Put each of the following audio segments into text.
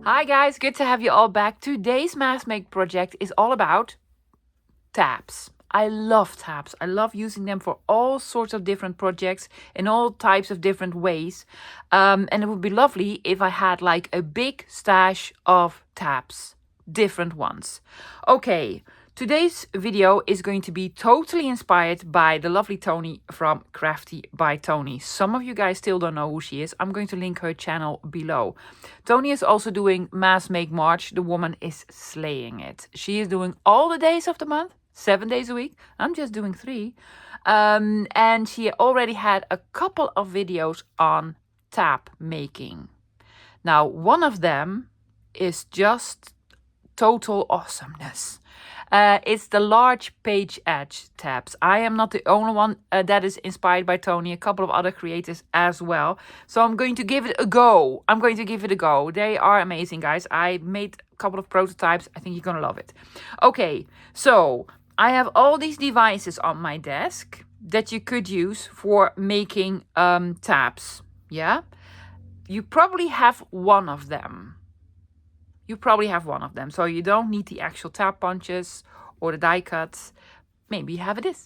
Hi guys, good to have you all back. Today's mask make project is all about tabs. I love tabs. I love using them for all sorts of different projects in all types of different ways. And it would be lovely if I had like a big stash of tabs, different ones. Okay, today's video is going to be totally inspired by the lovely Tony from Crafty by Tony. Some of you guys still don't know who she is. I'm going to link her channel below. Tony is also doing Mask Make March. The woman is slaying it. She is doing all the days of the month, 7 days a week. I'm just doing 3. And she already had a couple of videos on tab making. Now, one of them is just total awesomeness. It's the large page edge tabs. I am not the only one that is inspired by Tony, a couple of other creators as well. So I'm going to give it a go. They are amazing, guys. I made a couple of prototypes. I think you're gonna love it. Okay, so I have all these devices on my desk that you could use for making tabs. Yeah, you probably have one of them. So you don't need the actual tab punches or the die cuts. Maybe you have this.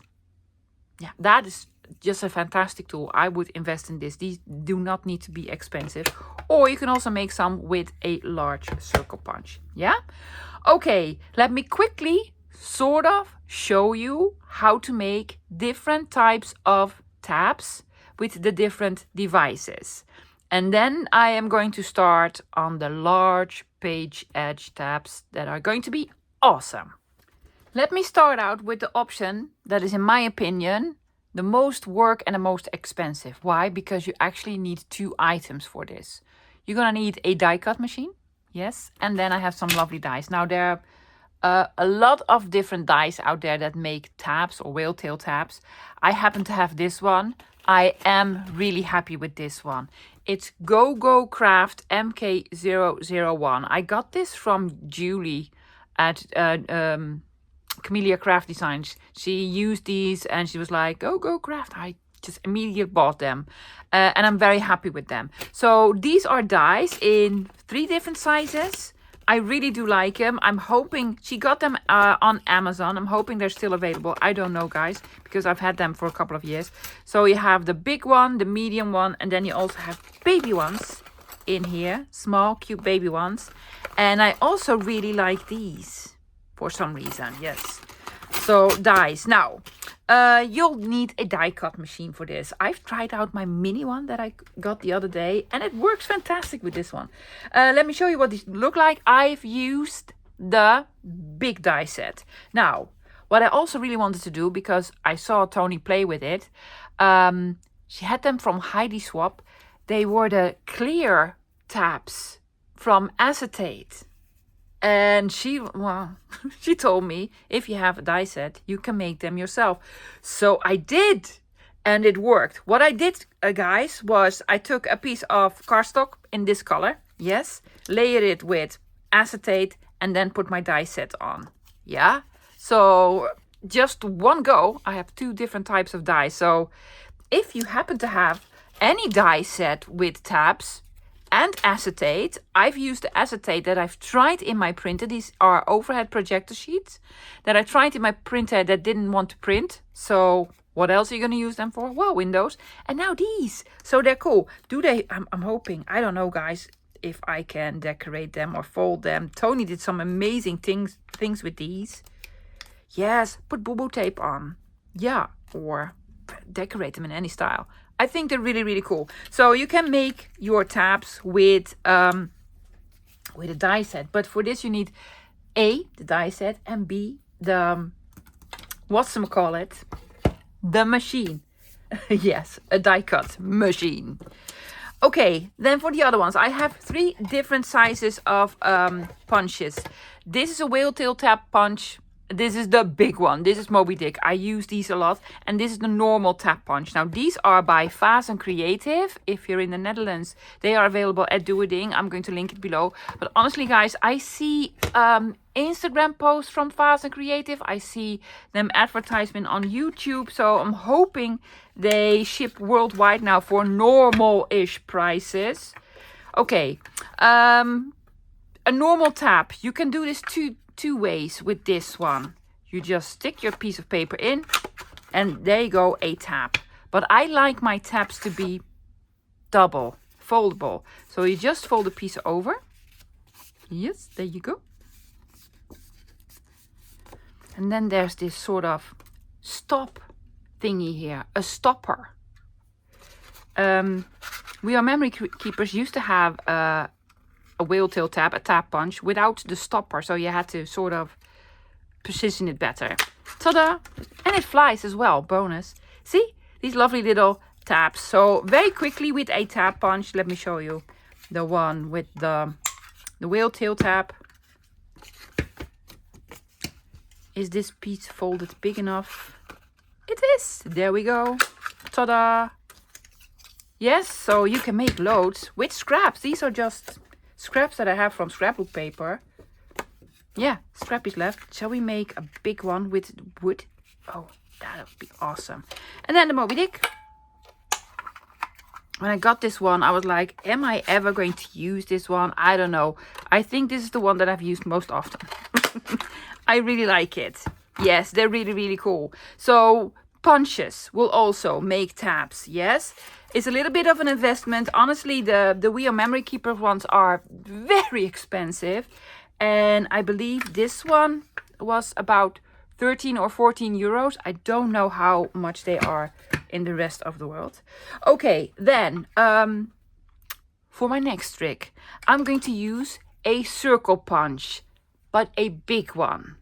Yeah, that is just a fantastic tool. I would invest in this. These do not need to be expensive. Or you can also make some with a large circle punch. Yeah? Okay, let me quickly sort of show you how to make different types of tabs with the different devices. And then I am going to start on the large page edge tabs that are going to be awesome. Let me start out with the option that is, in my opinion, the most work and the most expensive. Why? Because you actually need 2 items for this. You're gonna need a die cut machine, yes, and then I have some lovely dies. Now there are a lot of different dies out there that make tabs or whale tail tabs. I happen to have this one. I am really happy with this one. It's Go Craft MK001. I got this from Julie at Camellia Craft Designs. She used these and she was like, Go Craft. I just immediately bought them and I'm very happy with them. So these are dies in 3 different sizes. I really do like them. I'm hoping she got them on Amazon. I'm hoping they're still available. I don't know, guys, because I've had them for a couple of years. So you have the big one, the medium one, and then you also have baby ones in here. Small, cute baby ones. And I also really like these for some reason. Yes. So dies. Now, you'll need a die cut machine for this. I've tried out my mini one that I got the other day and it works fantastic with this one. Let me show you what these look like. I've used the big die set. Now, what I also really wanted to do, because I saw Tony play with it, she had them from Heidi Swap. They were the clear tabs from acetate. And she told me, if you have a die set, you can make them yourself. So I did, and it worked. What I did, guys, was I took a piece of cardstock in this color, yes, layered it with acetate, and then put my die set on. Yeah, so just one go, I have 2 different types of dies. So if you happen to have any die set with tabs and acetate, I've used the acetate that I've tried in my printer. These are overhead projector sheets that I tried in my printer that didn't want to print. So what else are you going to use them for? Well, Windows. And now these. So they're cool. I'm hoping, I don't know, guys, if I can decorate them or fold them. Tony did some amazing things with these. Yes, put boo-boo tape on. Yeah, or decorate them in any style. I think they're really, really cool. So you can make your tabs with a die set. But for this you need A, the die set, and B, the, the machine. Yes, a die cut machine. Okay, then for the other ones, I have 3 different sizes of punches. This is a whale tail tab punch. This is the big one. This is Moby Dick. I use these a lot. And this is the normal tab punch. Now, these are by Fast and Creative. If you're in the Netherlands, they are available at Do A Ding. I'm going to link it below. But honestly, guys, I see Instagram posts from Fast and Creative. I see them advertisement on YouTube. So I'm hoping they ship worldwide now for normal-ish prices. Okay. a normal tab. You can do this two ways with this one. You just stick your piece of paper in and there you go, a tab. But I like my tabs to be double, foldable. So you just fold a piece over. Yes, there you go. And then there's this sort of stop thingy here, a stopper. We are memory keepers used to have a whale tail tab, a tab punch, without the stopper. So you had to sort of position it better. Ta-da! And it flies as well, bonus. See? These lovely little tabs. So very quickly with a tab punch, let me show you the one with the whale tail tab. Is this piece folded big enough? It is. There we go. Ta-da! Yes, so you can make loads with scraps. These are just scraps that I have from scrapbook paper. Yeah, scrap is left. Shall we make a big one with wood? Oh, that would be awesome. And then the Moby Dick. When I got this one, I was like, am I ever going to use this one? I don't know. I think this is the one that I've used most often. I really like it. Yes, they're really, really cool. So punches will also make tabs. Yes, it's a little bit of an investment. Honestly, the We Are Memory Keeper ones are very expensive. And I believe this one was about 13 or 14 euros. I don't know how much they are in the rest of the world. Okay, then for my next trick, I'm going to use a circle punch, but a big one.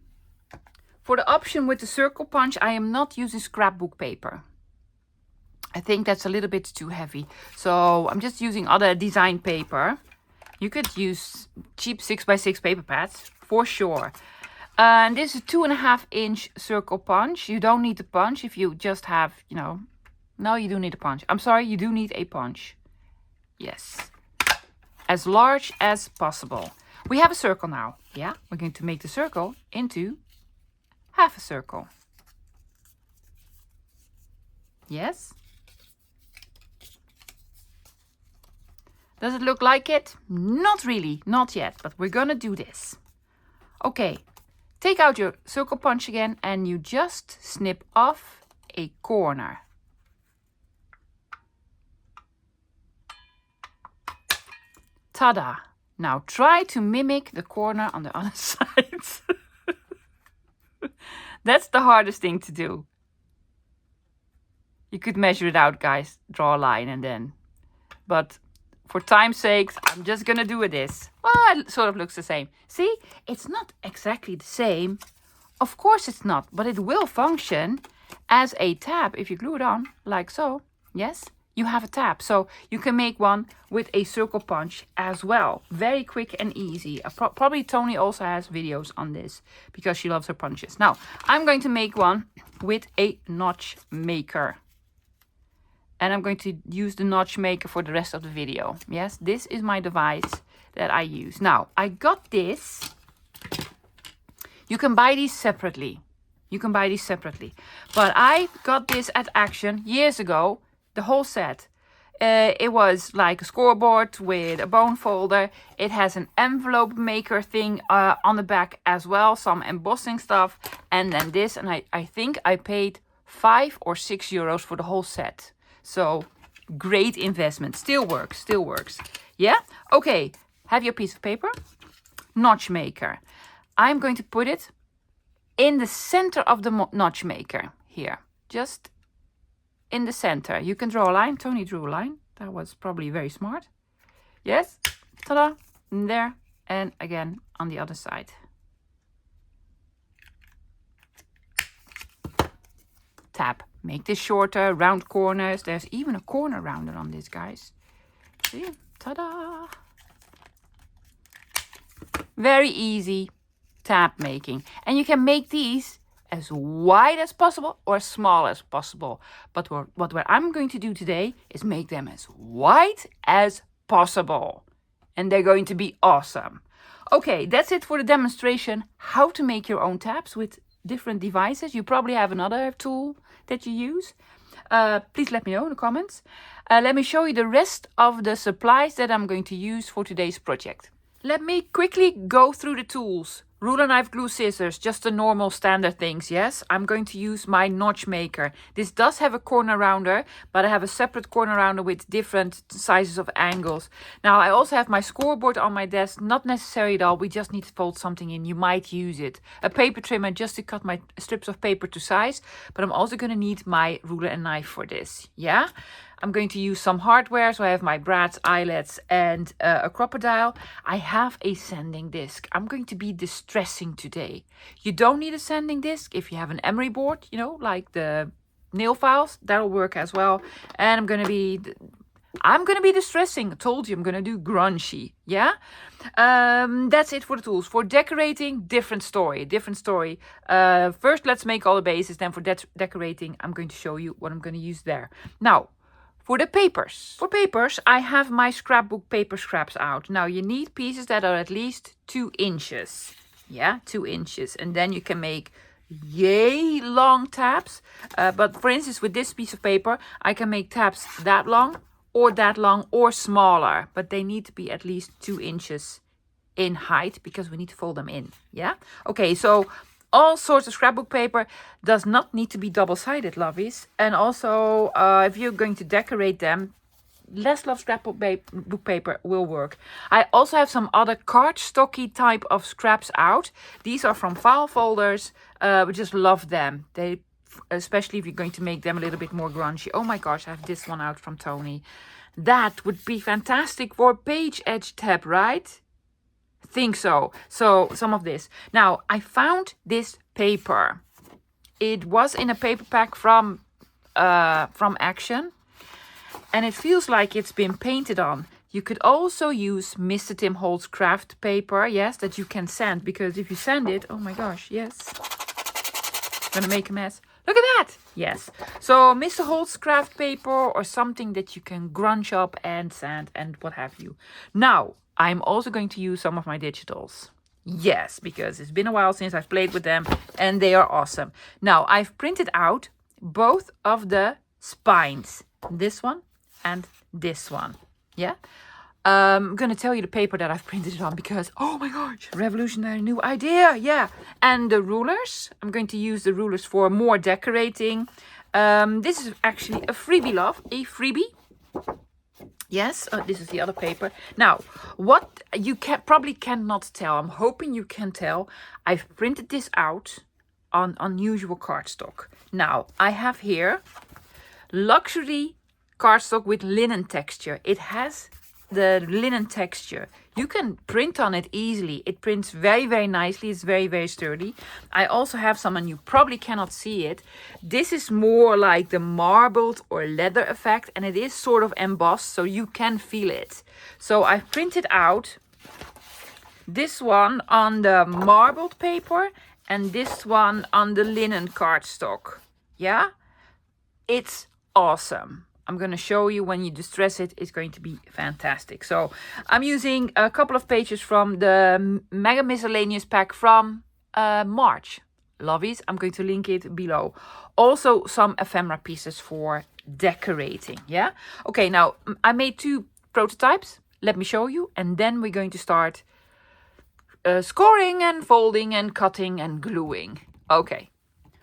For the option with the circle punch, I am not using scrapbook paper. I think that's a little bit too heavy. So I'm just using other design paper. You could use cheap 6x6 paper pads, for sure. And this is a 2.5 inch circle punch. You don't need the punch if you just have, you know, no, you do need a punch. I'm sorry, you do need a punch. Yes. As large as possible. We have a circle now. Yeah, we're going to make the circle into half a circle. Yes. Does it look like it? Not really, not yet, but we're gonna do this. Okay, take out your circle punch again and you just snip off a corner. Ta-da! Now try to mimic the corner on the other side. That's the hardest thing to do. You could measure it out, guys. Draw a line and then. But for time's sake, I'm just gonna do this. Well, it sort of looks the same. See, it's not exactly the same. Of course it's not, but it will function as a tab if you glue it on, like so. Yes, you have a tab. So you can make one with a circle punch as well. Very quick and easy. Probably Tony also has videos on this because she loves her punches. Now, I'm going to make one with a notch maker. And I'm going to use the notch maker for the rest of the video. Yes, this is my device that I use. Now, I got this. You can buy these separately. But I got this at Action years ago, the whole set. It was like a scoreboard with a bone folder. It has an envelope maker thing on the back as well. Some embossing stuff. And then this. And I think I paid 5 or 6 euros for the whole set. So, great investment. Still works. Yeah? Okay. Have your piece of paper. Notch maker. I'm going to put it in the center of the notch maker. Here. Just in the center. You can draw a line. Tony drew a line. That was probably very smart. Yes? Ta-da! There. And again on the other side. Tab. Make this shorter, round corners. There's even a corner rounder on this, guys. See? Ta-da! Very easy tab making. And you can make these as wide as possible or as small as possible. But what I'm going to do today is make them as wide as possible. And they're going to be awesome. Okay, that's it for the demonstration. How to make your own tabs with different devices. You probably have another tool that you use. Please let me know in the comments. Let me show you the rest of the supplies that I'm going to use for today's project. Let me quickly go through the tools. Ruler, knife, glue, scissors, just the normal standard things, yes? I'm going to use my notch maker. This does have a corner rounder, but I have a separate corner rounder with different sizes of angles. Now, I also have my scoreboard on my desk. Not necessary at all, we just need to fold something in. You might use it. A paper trimmer just to cut my strips of paper to size, but I'm also going to need my ruler and knife for this, yeah? I'm going to use some hardware, so I have my brads, eyelets, and a crocodile. I have a sanding disc. I'm going to be distressing today. You don't need a sanding disc if you have an emery board, you know, like the nail files. That'll work as well. And I'm going to be distressing. I told you I'm going to do grungy, yeah? That's it for the tools. For decorating, different story. First, let's make all the bases. Then for decorating, I'm going to show you what I'm going to use there. Now, for the papers. For papers, I have my scrapbook paper scraps out. Now, you need pieces that are at least 2 inches. Yeah, 2 inches. And then you can make yay long tabs. But for instance, with this piece of paper, I can make tabs that long or smaller. But they need to be at least 2 inches in height because we need to fold them in. Yeah? Okay, so all sorts of scrapbook paper does not need to be double-sided, lovies. And also, if you're going to decorate them, less love scrapbook book paper will work. I also have some other cardstocky type of scraps out. These are from file folders. We just love them. They, especially if you're going to make them a little bit more grungy. Oh my gosh, I have this one out from Tony. That would be fantastic for a page edge tab, right? Think so. So some of this. Now, I found this paper. It was in a paper pack from Action, and it feels like it's been painted on. You could also use Mr. Tim Holtz craft paper, yes, that you can sand, because if you sand it, oh my gosh, yes, gonna make a mess. Look at that. Yes. So Mr. Holtz craft paper or something that you can grunge up and sand and what have you. Now, I'm also going to use some of my digitals. Yes, because it's been a while since I've played with them and they are awesome. Now, I've printed out both of the spines. This one and this one. Yeah. I'm going to tell you the paper that I've printed it on because, oh my gosh, revolutionary new idea. Yeah. And the rulers. I'm going to use the rulers for more decorating. This is actually a freebie, love. A freebie. Yes, this is the other paper. Now, what you probably cannot tell, I'm hoping you can tell, I've printed this out on unusual cardstock. Now, I have here luxury cardstock with linen texture. It has the linen texture. You can print on it easily. It prints very, very nicely. It's very, very sturdy. I also have some, and you probably cannot see it. This is more like the marbled or leather effect, and it is sort of embossed, so you can feel it. So I've printed out this one on the marbled paper and this one on the linen cardstock. Yeah? It's awesome. I'm going to show you when you distress it. It's going to be fantastic. So I'm using a couple of pages from the Mega Miscellaneous pack from March. Lovies, I'm going to link it below. Also some ephemera pieces for decorating. Yeah. Okay, now I made 2 prototypes. Let me show you. And then we're going to start scoring and folding and cutting and gluing. Okay.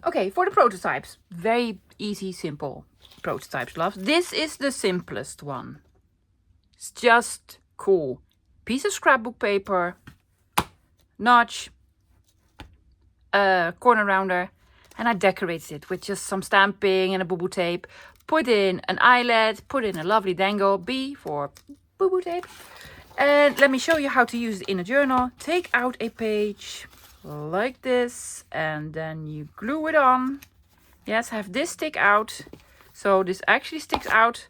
Okay, for the prototypes. Very easy, simple prototypes, love. This is the simplest one. It's just cool. Piece of scrapbook paper, notch, corner rounder, and I decorated it with just some stamping and a boo-boo tape. Put in an eyelet, put in a lovely dangle, B for boo-boo tape. And let me show you how to use it in a journal. Take out a page like this, and then you glue it on. Yes, have this stick out. So this actually sticks out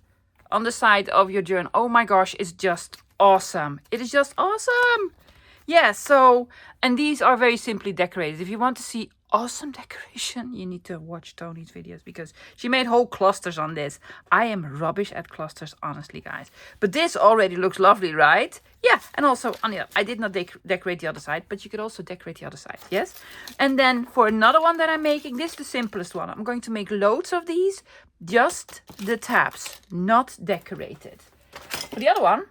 on the side of your journal. Oh my gosh, it's just awesome. It is just awesome. Yes, so, and these are very simply decorated. If you want to see awesome decoration, you need to watch Tony's videos because she made whole clusters on this. I am rubbish at clusters, honestly, guys. But this already looks lovely, right? Yeah, and also, on the, I did not decorate the other side, but you could also decorate the other side, yes? And then for another one that I'm making, this is the simplest one. I'm going to make loads of these, just the tabs, not decorated. For the other one,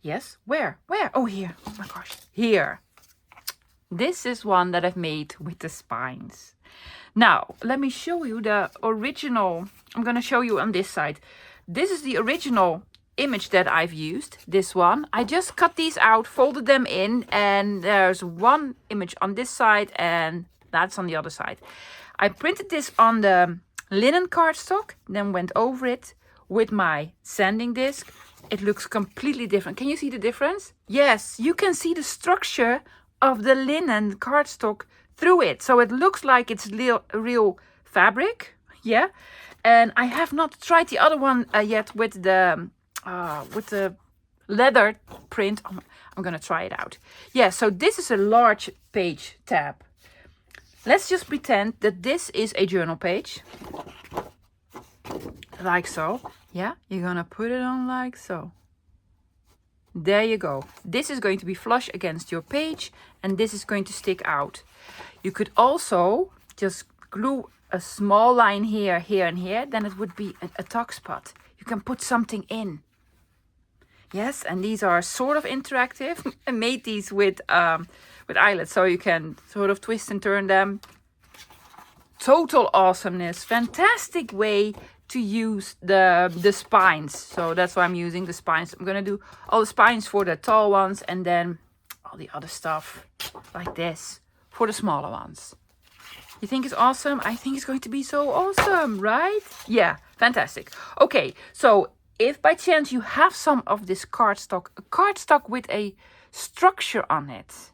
Yes, where? Oh, here. Oh my gosh, here. This is one that I've made with the spines. Now, let me show you the original. I'm going to show you on this side. This is the original image that I've used, this one. I just cut these out, folded them in, and there's one image on this side and that's on the other side. I printed this on the linen cardstock, then went over it with my sanding disc. It looks completely different. Can you see the difference? Yes, you can see the structure of the linen cardstock through it. So it looks like it's real fabric. Yeah. And I have not tried the other one yet with the leather print. I'm gonna try it out. Yeah, so this is a large page tab. Let's just pretend that this is a journal page. Like so. Yeah, you're gonna put it on like so. There you go. This is going to be flush against your page and this is going to stick out. You could also just glue a small line here, here and here. Then it would be a tuck spot. You can put something in. Yes, and these are sort of interactive. I made these with eyelets so you can sort of twist and turn them. Total awesomeness. Fantastic way to use the spines. So that's why I'm using the spines. I'm gonna do all the spines for the tall ones and then all the other stuff like this for the smaller ones. You think it's awesome? I think it's going to be so awesome, right? Yeah, fantastic. Okay, so if by chance you have some of this cardstock, a cardstock with a structure on it,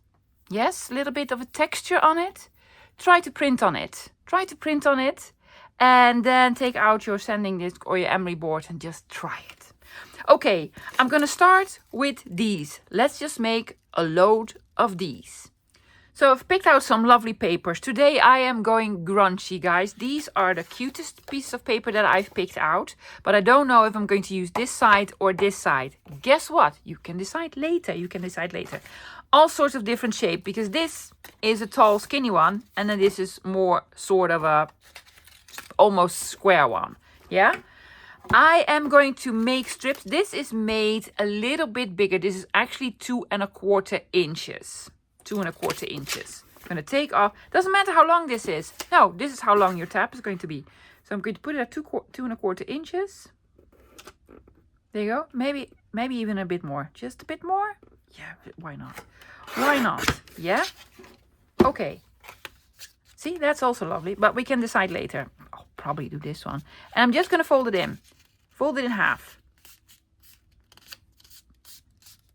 yes, a little bit of a texture on it, try to print on it. Try to print on it and then take out your sanding disc or your emery board and just try it. Okay, I'm gonna start with these. Let's just make a load of these. So I've picked out some lovely papers. Today I am going grungy, guys. These are the cutest pieces of paper that I've picked out. But I don't know if I'm going to use this side or this side. Guess what? You can decide later. All sorts of different shape, because this is a tall, skinny one. And then this is more sort of a almost square one. Yeah? I am going to make strips. This is made a little bit bigger. This is actually 2¼ inches. 2¼ inches. I'm going to take off. Doesn't matter how long this is. No, this is how long your tab is going to be. So I'm going to put it at 2¼ inches. There you go. Maybe even a bit more. Just a bit more. Yeah, why not? Why not? Yeah. Okay. See, that's also lovely, but we can decide later. I'll probably do this one. And I'm just going to fold it in. Fold it in half.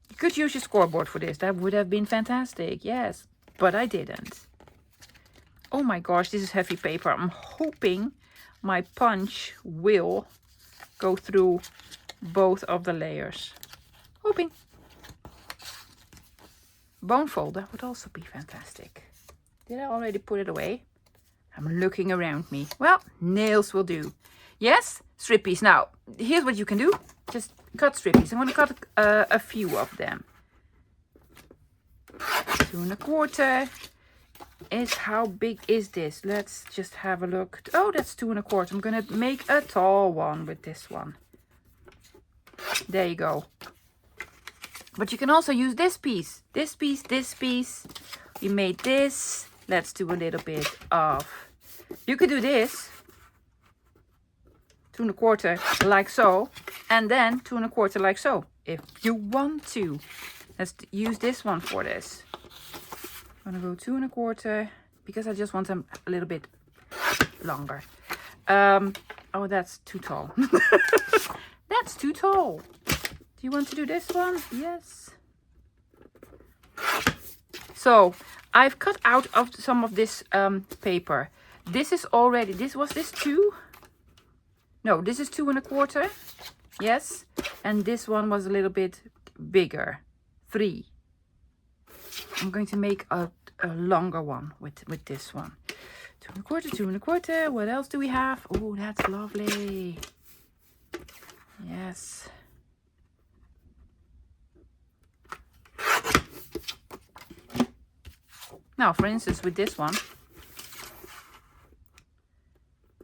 You could use your scoreboard for this. That would have been fantastic. Yes, but I didn't. Oh my gosh, this is heavy paper. I'm hoping my punch will go through both of the layers. Hoping. Bone fold, that would also be fantastic. Did I already put it away? I'm looking around me. Well, nails will do. Yes, strippies. Now, here's what you can do. Just cut strippies. I'm going to cut a few of them. 2¼ is how big is this? Let's just have a look. Oh, that's 2¼ I'm going to make a tall one with this one. There you go. But you can also use this piece. This piece, this piece. We made this. Let's do a little bit of... You could do this. 2¼ like so. And then 2¼ like so. If you want to. Let's use this one for this. I'm going to go 2¼ because I just want them a little bit longer. Oh, that's too tall. That's too tall. Do you want to do this one? Yes. So I've cut out of some of this paper. This is already, was this 2? No, this is 2¼ Yes. And this one was a little bit bigger. 3. I'm going to make a longer one with this one. 2¼ 2¼ What else do we have? Oh, that's lovely. Yes. Now, for instance, with this one,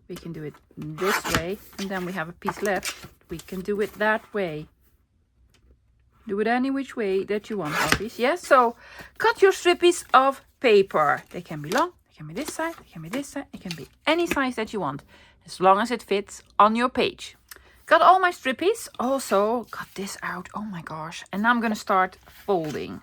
we can do it this way, and then we have a piece left. We can do it that way. Do it any which way that you want, puppies. Yes, so cut your strippies of paper. They can be long, they can be this size, they can be this size, it can be any size that you want, as long as it fits on your page. Got all my strippies. Also cut this out. Oh my gosh. And now I'm going to start folding.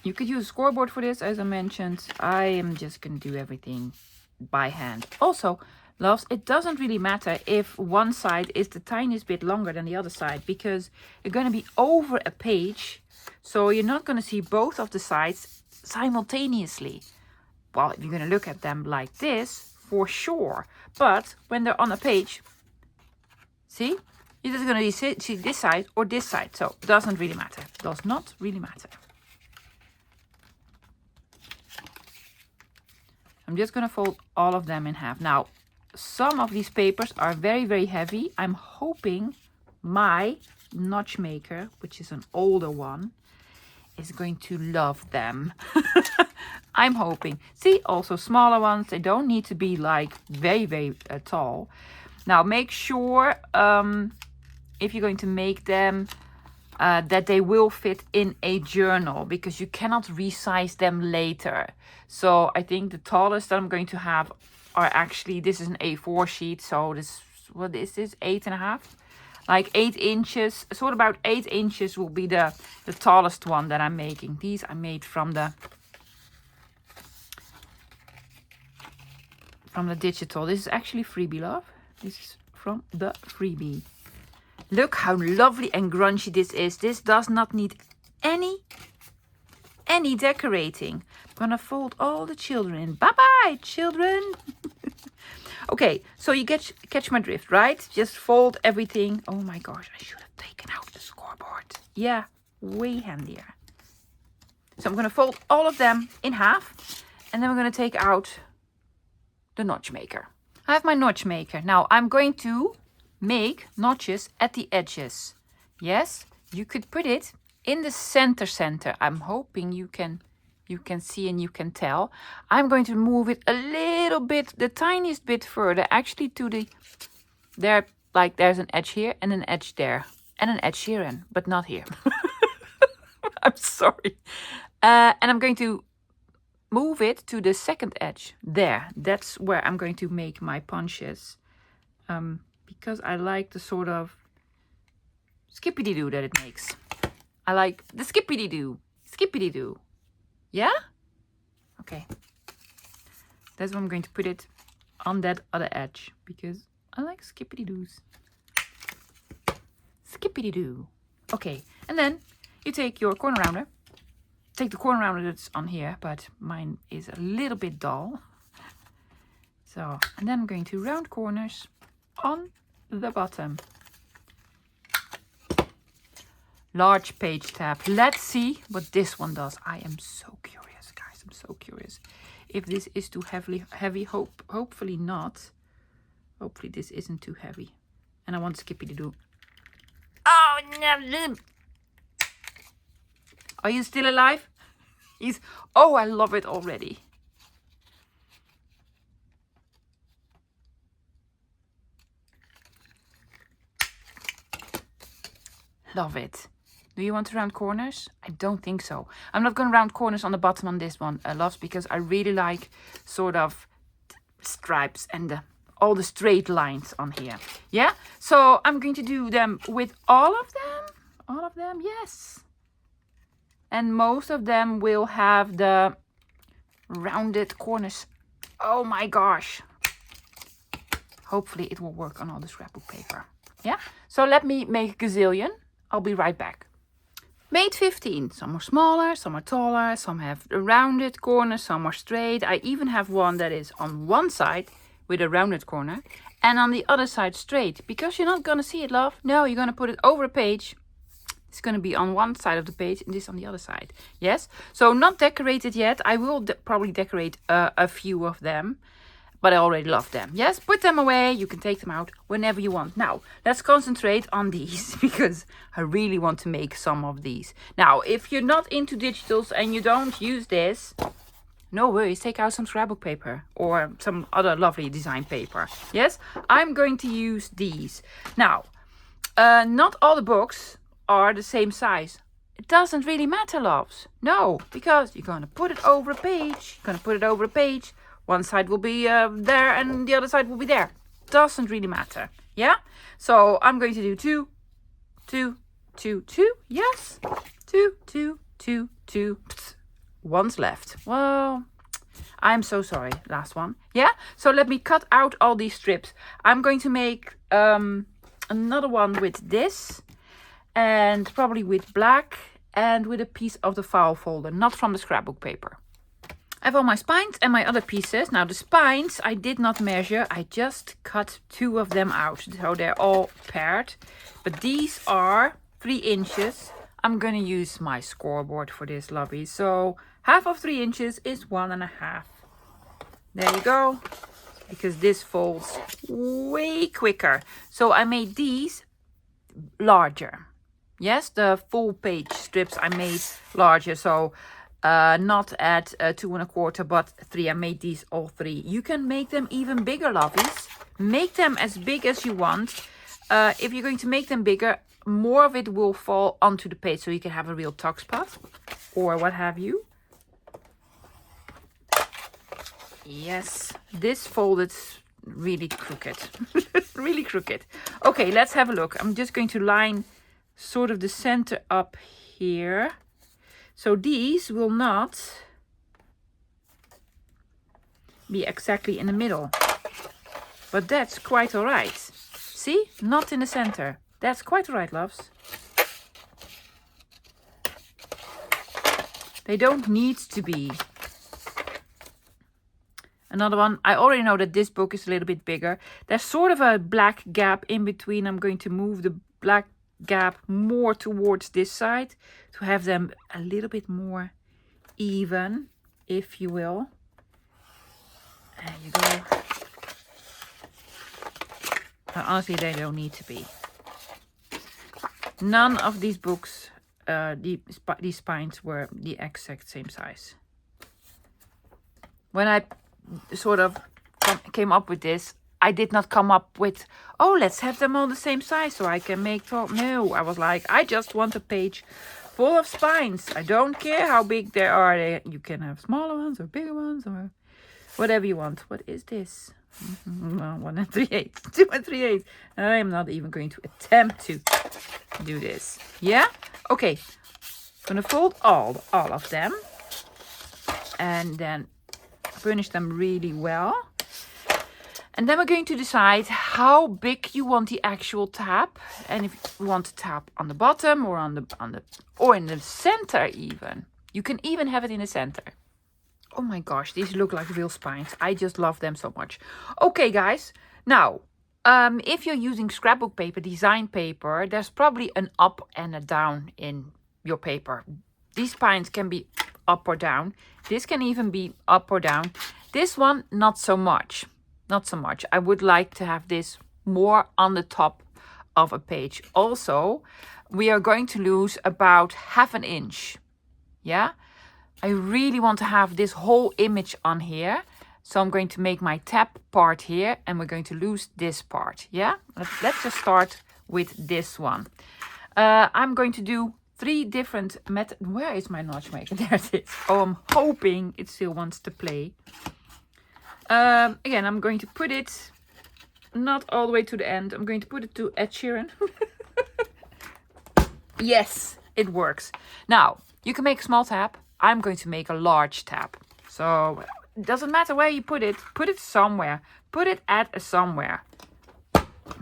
You could use a scoreboard for this, as I mentioned. I am just going to do everything by hand. Also, loves, it doesn't really matter if one side is the tiniest bit longer than the other side, because you're going to be over a page. So you're not going to see both of the sides simultaneously. Well, if you're going to look at them like this, for sure. But when they're on a page, see, you're just going to see this side or this side. So it doesn't really matter. Does not really matter. I'm just going to fold all of them in half. Now, some of these papers are very, very heavy. I'm hoping my notch maker, which is an older one, is going to love them. I'm hoping. See, also smaller ones. They don't need to be like very, very tall. Now, make sure if you're going to make them that they will fit in a journal, because you cannot resize them later. So I think the tallest that I'm going to have are actually, this is an A4 sheet. So this, what is this, 8.5? Like 8 inches. So about 8 inches will be the tallest one that I'm making. These I made from the digital. This is actually freebie, love. This is from the freebie. Look how lovely and grungy this is. This does not need any decorating. I'm gonna fold all the children in. Bye-bye, children. Okay, so you catch my drift, right? Just fold everything. Oh my gosh, I should have taken out the scoreboard. Yeah, way handier. So I'm gonna fold all of them in half, and then we're gonna take out the notch maker. I have my notch maker. Now I'm going to make notches at the edges. Yes, you could put it in the center. I'm hoping you can see and you can tell. I'm going to move it a little bit, the tiniest bit further, actually to there's an edge here and an edge there and an edge here, but not here. I'm sorry. And I'm going to move it to the second edge there. That's where I'm going to make my punches, because I like the sort of skippity-doo that it makes. I like the skippity-doo. Yeah? Okay. That's where I'm going to put it, on that other edge, because I like skippity-doos. Skippity-doo. Okay, and then you take your corner rounder. Take the corner rounder that's on here, but mine is a little bit dull. So, and then I'm going to round corners on the bottom. Large page tab. Let's see what this one does. I am so curious, guys. I'm so curious. If this is too heavy, hopefully not. Hopefully this isn't too heavy. And I want Skippy to do. Oh no! Are you still alive? Oh, I love it already. Love it. Do you want to round corners? I don't think so. I'm not going to round corners on the bottom on this one, loves, because I really like sort of stripes and all the straight lines on here. Yeah? So I'm going to do them with all of them. All of them, yes. And most of them will have the rounded corners. Oh my gosh. Hopefully it will work on all the scrapbook paper. Yeah? So let me make a gazillion. I'll be right back. Made 15. Some are smaller, some are taller, some have a rounded corner, some are straight. I even have one that is on one side with a rounded corner and on the other side straight, because you're not going to see it, love. No, you're going to put it over a page. It's going to be on one side of the page and this on the other side. Yes, so not decorated yet. I will probably decorate a few of them, but I already love them. Yes, put them away. You can take them out whenever you want. Now, let's concentrate on these because I really want to make some of these. Now, if you're not into digitals and you don't use this, no worries. Take out some scrapbook paper or some other lovely design paper. Yes, I'm going to use these. Now, not all the books are the same size. It doesn't really matter, loves. No, because you're going to put it over a page. You're going to put it over a page. One side will be there and the other side will be there. Doesn't really matter. Yeah? So I'm going to do 2, 2, 2, 2. Yes? 2, 2, 2, 2. Psst. One's left. Well, I'm so sorry. Last one. Yeah? So let me cut out all these strips. I'm going to make another one with this. And probably with black. And with a piece of the file folder. Not from the scrapbook paper. I have all my spines and my other pieces. Now the spines I did not measure. I just cut 2 of them out. So they're all paired. But these are 3 inches. I'm going to use my scoreboard for this, lovey. So half of 3 inches is 1.5. There you go. Because this folds way quicker. So I made these larger. Yes, the full page strips I made larger. So not at 2.25 but 3. I made these all 3. You can make them even bigger, lovies. Make them as big as you want. If you're going to make them bigger, more of it will fall onto the page, so you can have a real tuck spot or what have you. Yes, this folded really crooked. Really crooked. Okay, let's have a look. I'm just going to line sort of the center up here. So these will not be exactly in the middle. But that's quite alright. See? Not in the center. That's quite alright, loves. They don't need to be. Another one. I already know that this book is a little bit bigger. There's sort of a black gap in between. I'm going to move the black gap more towards this side to have them a little bit more even, if you will. There you go. But honestly, they don't need to be. None of these books, these spines were the exact same size. When I sort of came up with this, I did not come up with, oh, let's have them all the same size so I can make 12. No, I was like, I just want a page full of spines. I don't care how big they are. You can have smaller ones or bigger ones or whatever you want. What is this? Well, 1 3/8, 2 3/8. I am not even going to attempt to do this. Yeah? Okay. I'm going to fold all of them. And then furnish them really well. And then we're going to decide how big you want the actual tab, and if you want to tap on the bottom or or in the center even. You can even have it in the center. Oh my gosh, these look like real spines. I just love them so much. Okay, guys. Now, if you're using scrapbook paper, design paper, there's probably an up and a down in your paper. These spines can be up or down. This can even be up or down. This one, not so much. Not so much. I would like to have this more on the top of a page. Also, we are going to lose about 1/2 inch. Yeah? I really want to have this whole image on here. So I'm going to make my tab part here and we're going to lose this part. Yeah? Let's just start with this one. I'm going to do 3 different methods. Where is my notch maker? There it is. Oh, I'm hoping it still wants to play. Again, I'm going to put it not all the way to the end. I'm going to put it to Ed Sheeran. Yes, it works. Now, you can make a small tab. I'm going to make a large tab. So, it doesn't matter where you put it. Put it somewhere. Put it at somewhere.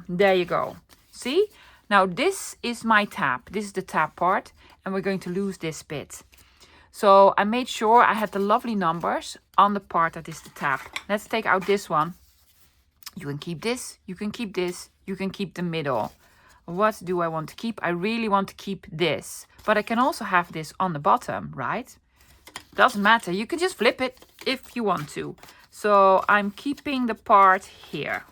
There you go. See? Now, this is my tab. This is the tab part. And we're going to lose this bit. So I made sure I had the lovely numbers on the part that is the tab. Let's take out this one. You can keep this, you can keep this, you can keep the middle. What do I want to keep? I really want to keep this. But I can also have this on the bottom, right? Doesn't matter. You can just flip it if you want to. So I'm keeping the part here.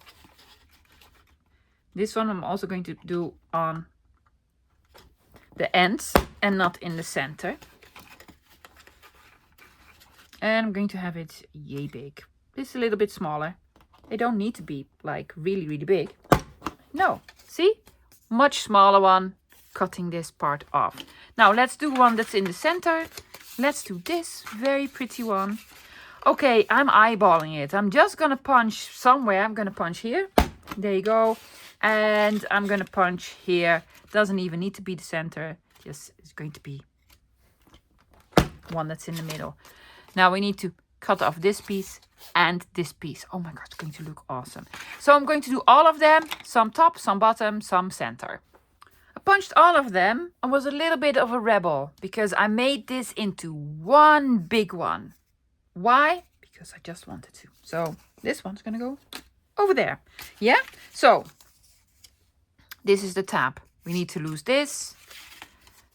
This one I'm also going to do on the ends and not in the center. And I'm going to have it yay big. This is a little bit smaller. They don't need to be like really, really big. No, see? Much smaller one cutting this part off. Now let's do one that's in the center. Let's do this very pretty one. Okay, I'm eyeballing it. I'm just gonna punch somewhere. I'm gonna punch here. There you go. And I'm gonna punch here. Doesn't even need to be the center. Just it's going to be one that's in the middle. Now we need to cut off this piece and this piece. Oh my god, it's going to look awesome. So I'm going to do all of them. Some top, some bottom, some center. I punched all of them. I was a little bit of a rebel because I made this into one big one. Why? Because I just wanted to. So this one's gonna go over there. Yeah? So this is the tab. We need to lose this.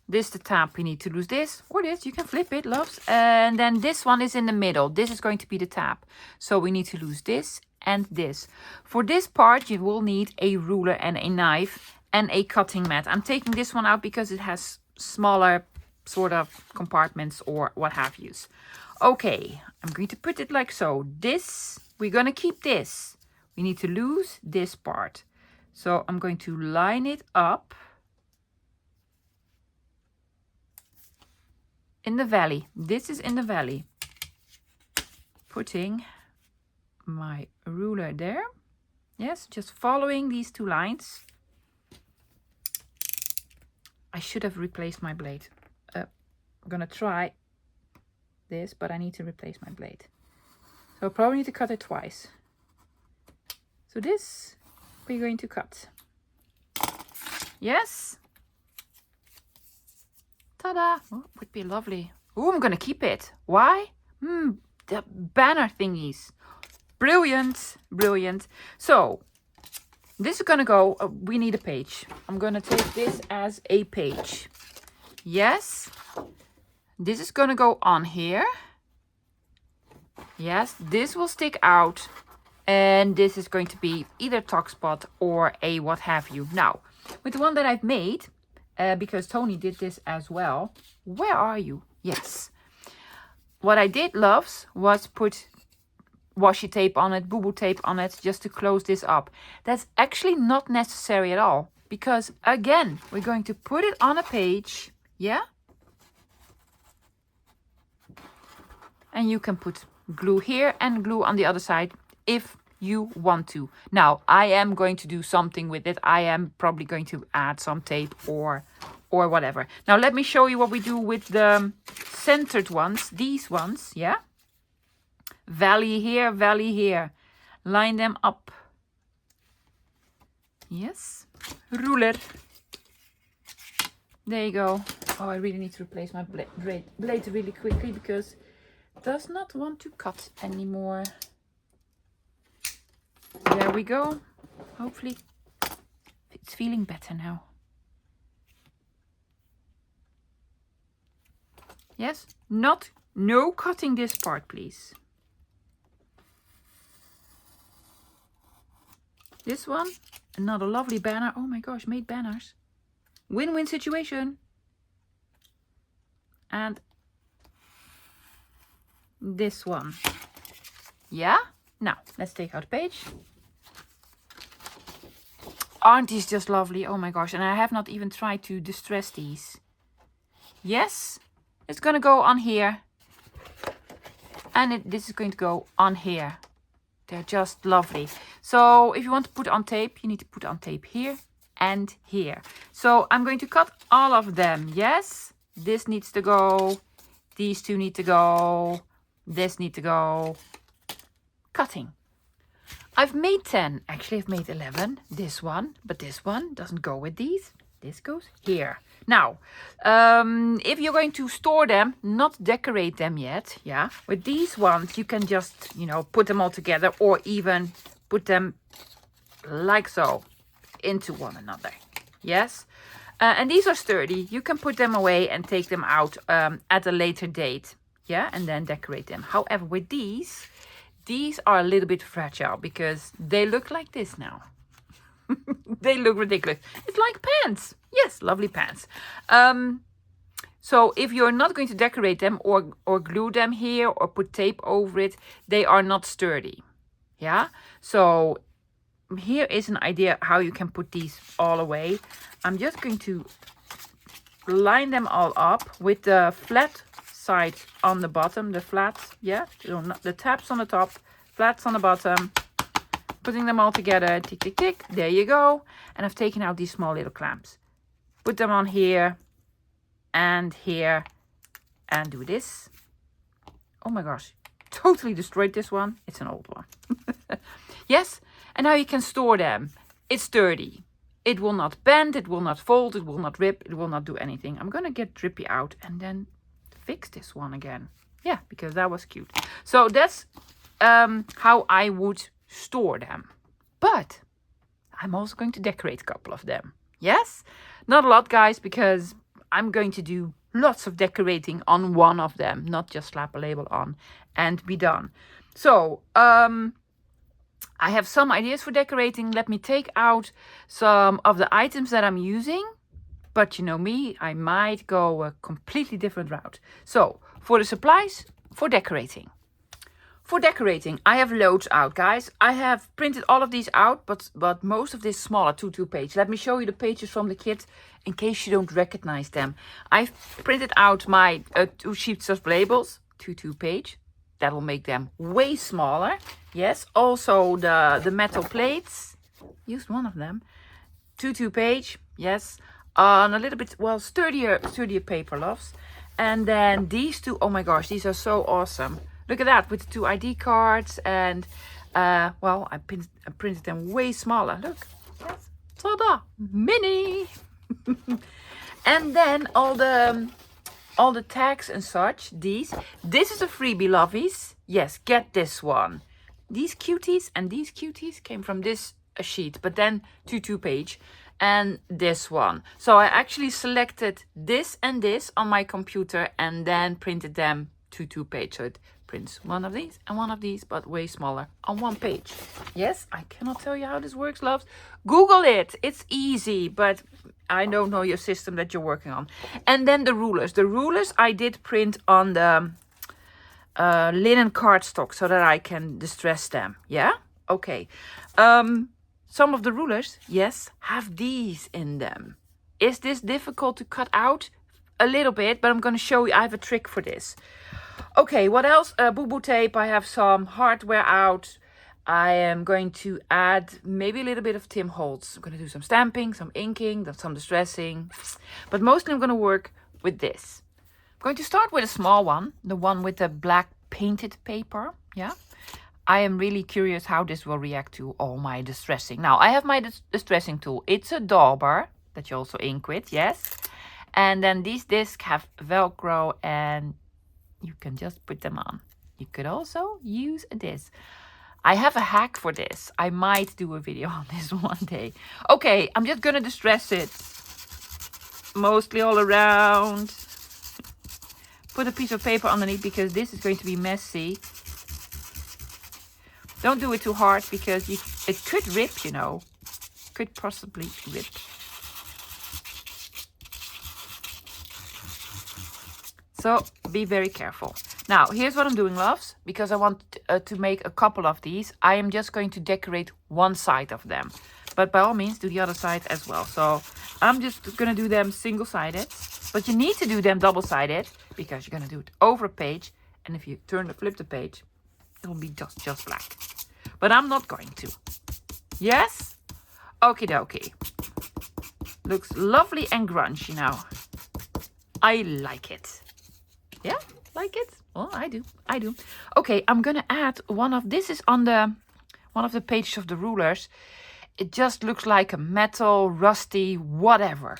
This the tab. We need to lose this or this. You can flip it, loves. And then this one is in the middle. This is going to be the tab. So we need to lose this and this. For this part, you will need a ruler and a knife and a cutting mat. I'm taking this one out because it has smaller sort of compartments or what have yous. Okay, I'm going to put it like so. This, we're going to keep this. We need to lose this part. So I'm going to line it up in the valley. This is in the valley. Putting my ruler there. Yes, just following these two lines. I should have replaced my blade. I'm gonna try this, but I need to replace my blade. So I probably need to cut it twice. So this we're going to cut. Yes. Ta-da! Oh, would be lovely. Oh, I'm gonna keep it. Why? The banner thingies. Brilliant, brilliant. So this is gonna go. We need a page. I'm gonna take this as a page. Yes. This is gonna go on here. Yes. This will stick out, and this is going to be either tuck spot or a what have you. Now, with the one that I've made. Because Tony did this as well. Where are you? Yes. What I did, loves, was put washi tape on it, boo-boo tape on it, just to close this up. That's actually not necessary at all. Because, again, we're going to put it on a page. Yeah? And you can put glue here and glue on the other side if you want to. Now, I am going to do something with it. I am probably going to add some tape or whatever. Now, let me show you what we do with the centered ones. These ones, yeah? Valley here. Line them up. Yes. Ruler. There you go. Oh, I really need to replace my blade really quickly because it does not want to cut anymore. There we go. Hopefully it's feeling better now. Yes, no cutting this part, please. This one, another lovely banner. Oh my gosh, made banners. Win-win situation. And this one. Yeah? Now, let's take out a page. Aren't these just lovely? Oh my gosh, and I have not even tried to distress these. Yes, it's going to go on here. And this is going to go on here. They're just lovely. So if you want to put on tape, you need to put on tape here and here. So I'm going to cut all of them. Yes, this needs to go. These two need to go. This needs to go. Cutting. I've made 10. Actually, I've made 11. This one. But this one doesn't go with these. This goes here. Now, if you're going to store them, not decorate them yet, yeah, with these ones, you can just, put them all together or even put them like so into one another. Yes. And these are sturdy. You can put them away and take them out at a later date. Yeah. And then decorate them. However, with these are a little bit fragile because they look like this now. They look ridiculous. It's like pants. Yes, lovely pants. So if you're not going to decorate them or glue them here or put tape over it, they are not sturdy. Yeah. So here is an idea how you can put these all away. I'm just going to line them all up with the flat side on the bottom, the flat, yeah, so not the tabs on the top, flats on the bottom, putting them all together, tick, tick, tick, there you go. And I've taken out these small little clamps. Put them on here, and do this. Oh my gosh, totally destroyed this one. It's an old one. Yes, and now you can store them. It's sturdy. It will not bend, it will not fold, it will not rip, it will not do anything. I'm gonna get Drippy out and then fix this one again. Yeah, because that was cute. So that's how I would store them. But I'm also going to decorate a couple of them. Yes? Not a lot, guys, because I'm going to do lots of decorating on one of them, not just slap a label on and be done. So, I have some ideas for decorating. Let me take out some of the items that I'm using. But you know me, I might go a completely different route. So, for the supplies, for decorating. For decorating, I have loads out, guys. I have printed all of these out, but most of this smaller 2x2 page. Let me show you the pages from the kit in case you don't recognize them. I've printed out my 2 sheets of labels, 2x2 page. That will make them way smaller. Yes, also the metal plates. Used one of them. 2x2 page, yes. On a little bit, well, sturdier paper, loves. And then these two, oh my gosh, these are so awesome. Look at that, with the 2 ID cards. And, well, I printed them way smaller. Look, yes, ta-da, mini. And then all the tags and such, this is a freebie, lovies. Yes, get this one. These cuties and these cuties came from this sheet, but then 2x2 page. And this one. So I actually selected this and this on my computer and then printed them 2x2 page. So it prints one of these and one of these, but way smaller on one page. Yes, I cannot tell you how this works, loves. Google it. It's easy, but I don't know your system that you're working on. And then the rulers. The rulers I did print on the linen cardstock so that I can distress them. Yeah? Okay. Some of the rulers, yes, have these in them. Is this difficult to cut out? A little bit, but I'm going to show you. I have a trick for this. Okay, what else? Boo-boo tape. I have some hardware out. I am going to add maybe a little bit of Tim Holtz. I'm going to do some stamping, some inking, some distressing. But mostly I'm going to work with this. I'm going to start with a small one. The one with the black painted paper. Yeah. I am really curious how this will react to all my distressing. Now, I have my distressing tool. It's a dauber that you also ink with, yes. And then these discs have Velcro and you can just put them on. You could also use a disc. I have a hack for this. I might do a video on this one day. Okay, I'm just going to distress it. Mostly all around. Put a piece of paper underneath because this is going to be messy. Don't do it too hard because it could rip, you know. Could possibly rip. So be very careful. Now, here's what I'm doing, loves. Because I want to make a couple of these. I am just going to decorate one side of them. But by all means, do the other side as well. So I'm just going to do them single-sided. But you need to do them double-sided. Because you're going to do it over a page. And if you flip the page, it will be just black. But I'm not going to. Yes? Okie dokie. Looks lovely and grungy now. I like it. Yeah? Like it? Well, I do. Okay, I'm gonna add one of... This is on one of the pages of the rulers. It just looks like a metal, rusty, whatever.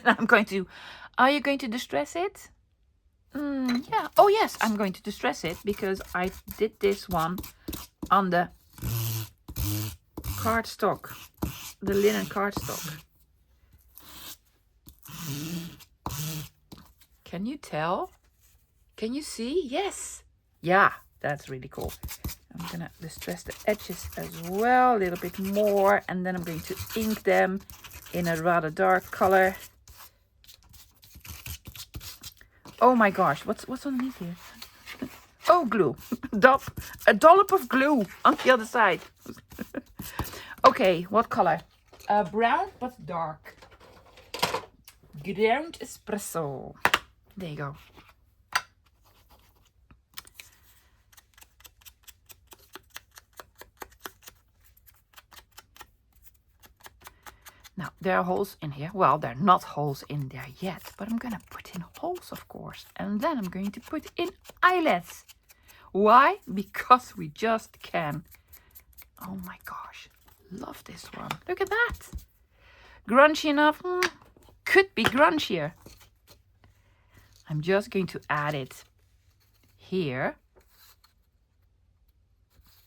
I'm going to... Are you going to distress it? Yeah. Oh, yes, I'm going to distress it because I did this one on the cardstock, the linen cardstock. Can you tell? Can you see? Yes. Yeah, that's really cool. I'm gonna distress the edges as well a little bit more, and then I'm going to ink them in a rather dark color. Oh my gosh, what's underneath here? Oh, glue. A dollop of glue on the other side. Okay, what color? Brown, but dark. Ground espresso. There you go. Now, there are holes in here. Well, there are not holes in there yet, but I'm going to put in holes, of course. And then I'm going to put in eyelets. Why? Because we just can. Oh my gosh. Love this one. Look at that. Grungy enough? Could be grungier. I'm just going to add it here.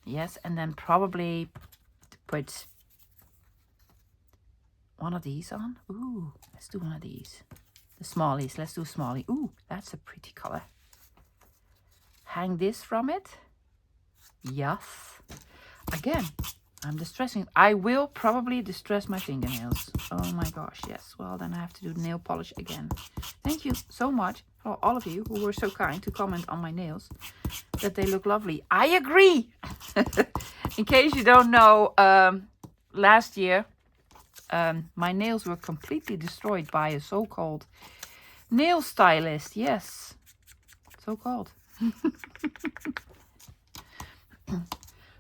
Yes, and then probably put one of these on. Ooh, let's do one of these. The smallies. Let's do a smallie. Ooh, that's a pretty color. Hang this from it. Yes. Again, I'm distressing. I will probably distress my fingernails. Oh my gosh, yes. Well, then I have to do nail polish again. Thank you so much for all of you who were so kind to comment on my nails. That they look lovely. I agree! In case you don't know, last year, my nails were completely destroyed by a so-called nail stylist. Yes, so-called.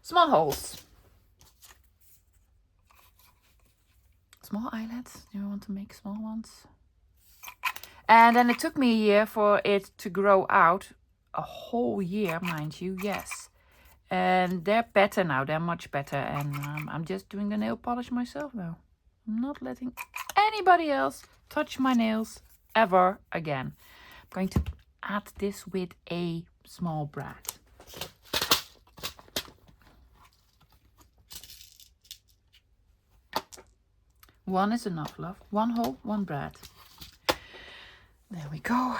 Small holes. Small eyelets. Do you want to make small ones? And then it took me a year for it to grow out. A whole year, mind you, yes. And they're better now. They're much better. And I'm just doing the nail polish myself now. I'm not letting anybody else touch my nails ever again. I'm going to add this with a small brad. One is enough, love. One hole, one brad. There we go.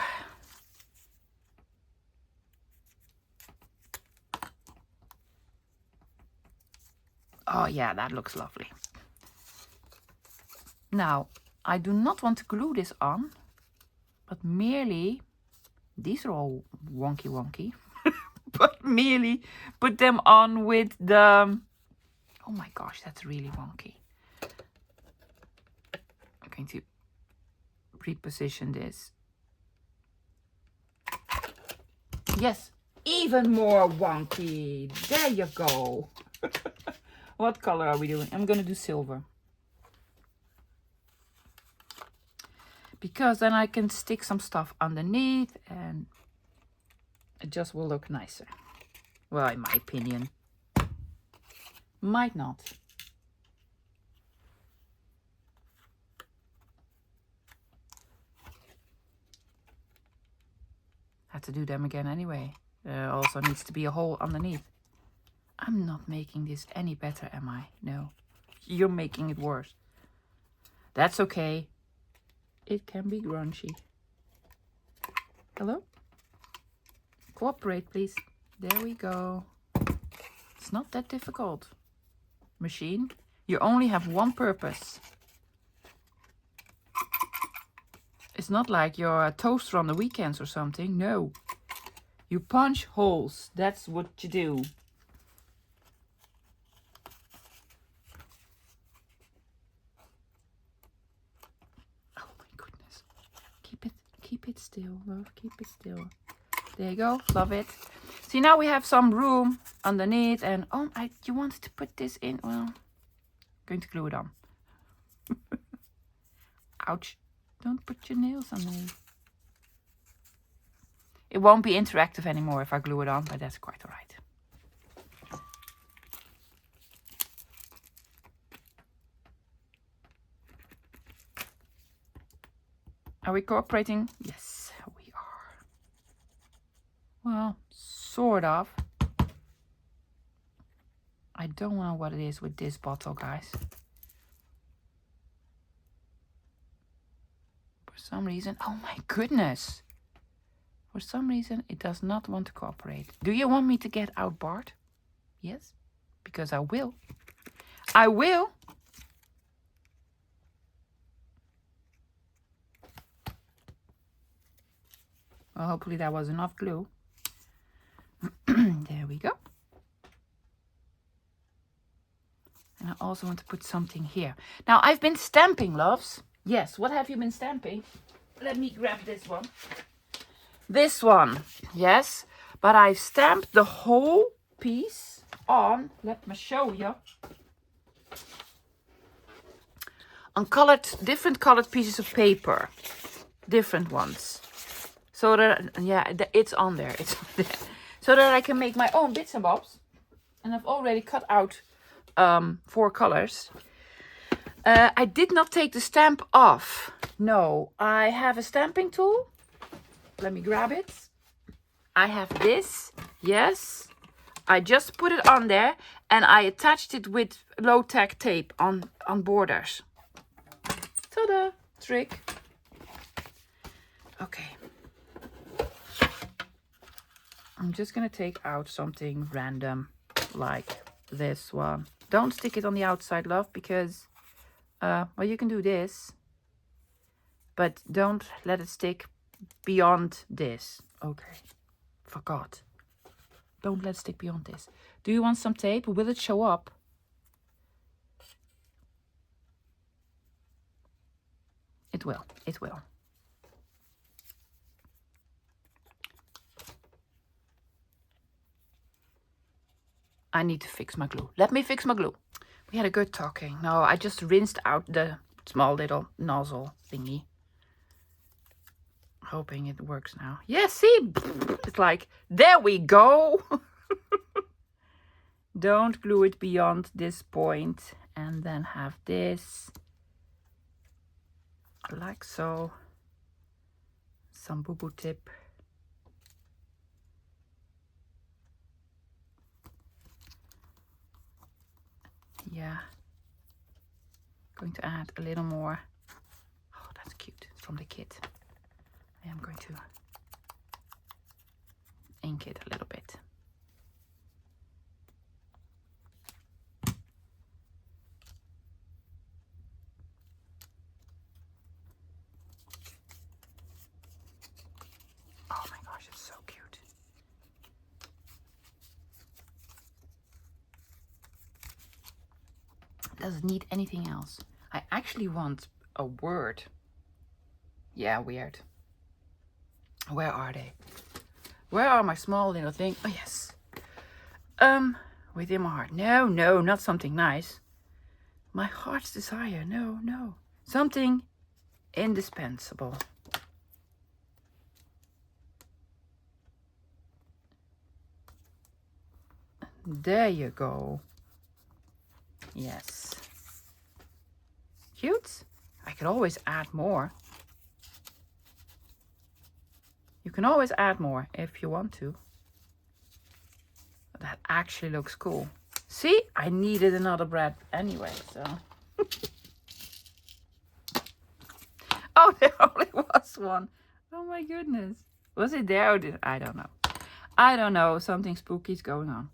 Oh yeah, that looks lovely. Now, I do not want to glue this on, but merely, these are all wonky, but merely put them on with the, oh my gosh, that's really wonky. I'm going to reposition this. Yes, even more wonky. There you go. What color are we doing? I'm going to do silver. Because then I can stick some stuff underneath and it just will look nicer. Well, in my opinion. Might not. Had to do them again anyway. There also needs to be a hole underneath. I'm not making this any better, am I? No. You're making it worse. That's okay. It can be grungy. Hello? Cooperate, please. There we go. It's not that difficult. Machine, you only have one purpose. It's not like you're a toaster on the weekends or something. No. You punch holes. That's what you do. Oh my goodness. Keep it still, love. Keep it still. There you go. Love it. See, now we have some room underneath. And oh, you wanted to put this in. Well, I'm going to glue it on. Ouch. Don't put your nails underneath. It won't be interactive anymore if I glue it on, but that's quite all right. Are we cooperating? Yes, we are. Well, sort of. I don't know what it is with this bottle, guys. For some reason, oh my goodness. For some reason, it does not want to cooperate. Do you want me to get out Bart? Yes, because I will. I will. Well, hopefully that was enough glue. There we go. And I also want to put something here. Now, I've been stamping, loves. Yes, what have you been stamping? Let me grab this one. This one, yes. But I've stamped the whole piece on, let me show you, on different colored pieces of paper. Different ones. So that, yeah, it's on there. It's on there. So that I can make my own bits and bobs. And I've already cut out 4 colors. I did not take the stamp off. No, I have a stamping tool. Let me grab it. I have this. Yes. I just put it on there and I attached it with low-tack tape on borders. Ta-da! Trick. Okay. I'm just going to take out something random like this one. Don't stick it on the outside, love, because, well, you can do this. But don't let it stick beyond this. Okay. Forgot. Don't let it stick beyond this. Do you want some tape? Will it show up? It will. It will. I need to fix my glue. Let me fix my glue. We had a good talking. No, I just rinsed out the small little nozzle thingy. Hoping it works now. Yeah, see? It's like, there we go. Don't glue it beyond this point. And then have this. Like so. Some boo-boo tip. Yeah. Going to add a little more. Oh, that's cute. It's from the kit. I am going to ink it a little bit. Oh my gosh, it's so cute. Doesn't need anything else. I actually want a word. Yeah, weird. Where are they? Where are my small little things? Oh, yes. Within my heart. No, no, not something nice. My heart's desire. No, no. Something indispensable. There you go. Yes. Cute. I could always add more. You can always add more if you want to. That actually looks cool. See, I needed another bread anyway, so. Oh, there only was one. Oh my goodness. Was it there or did I don't know. I don't know. Something spooky is going on.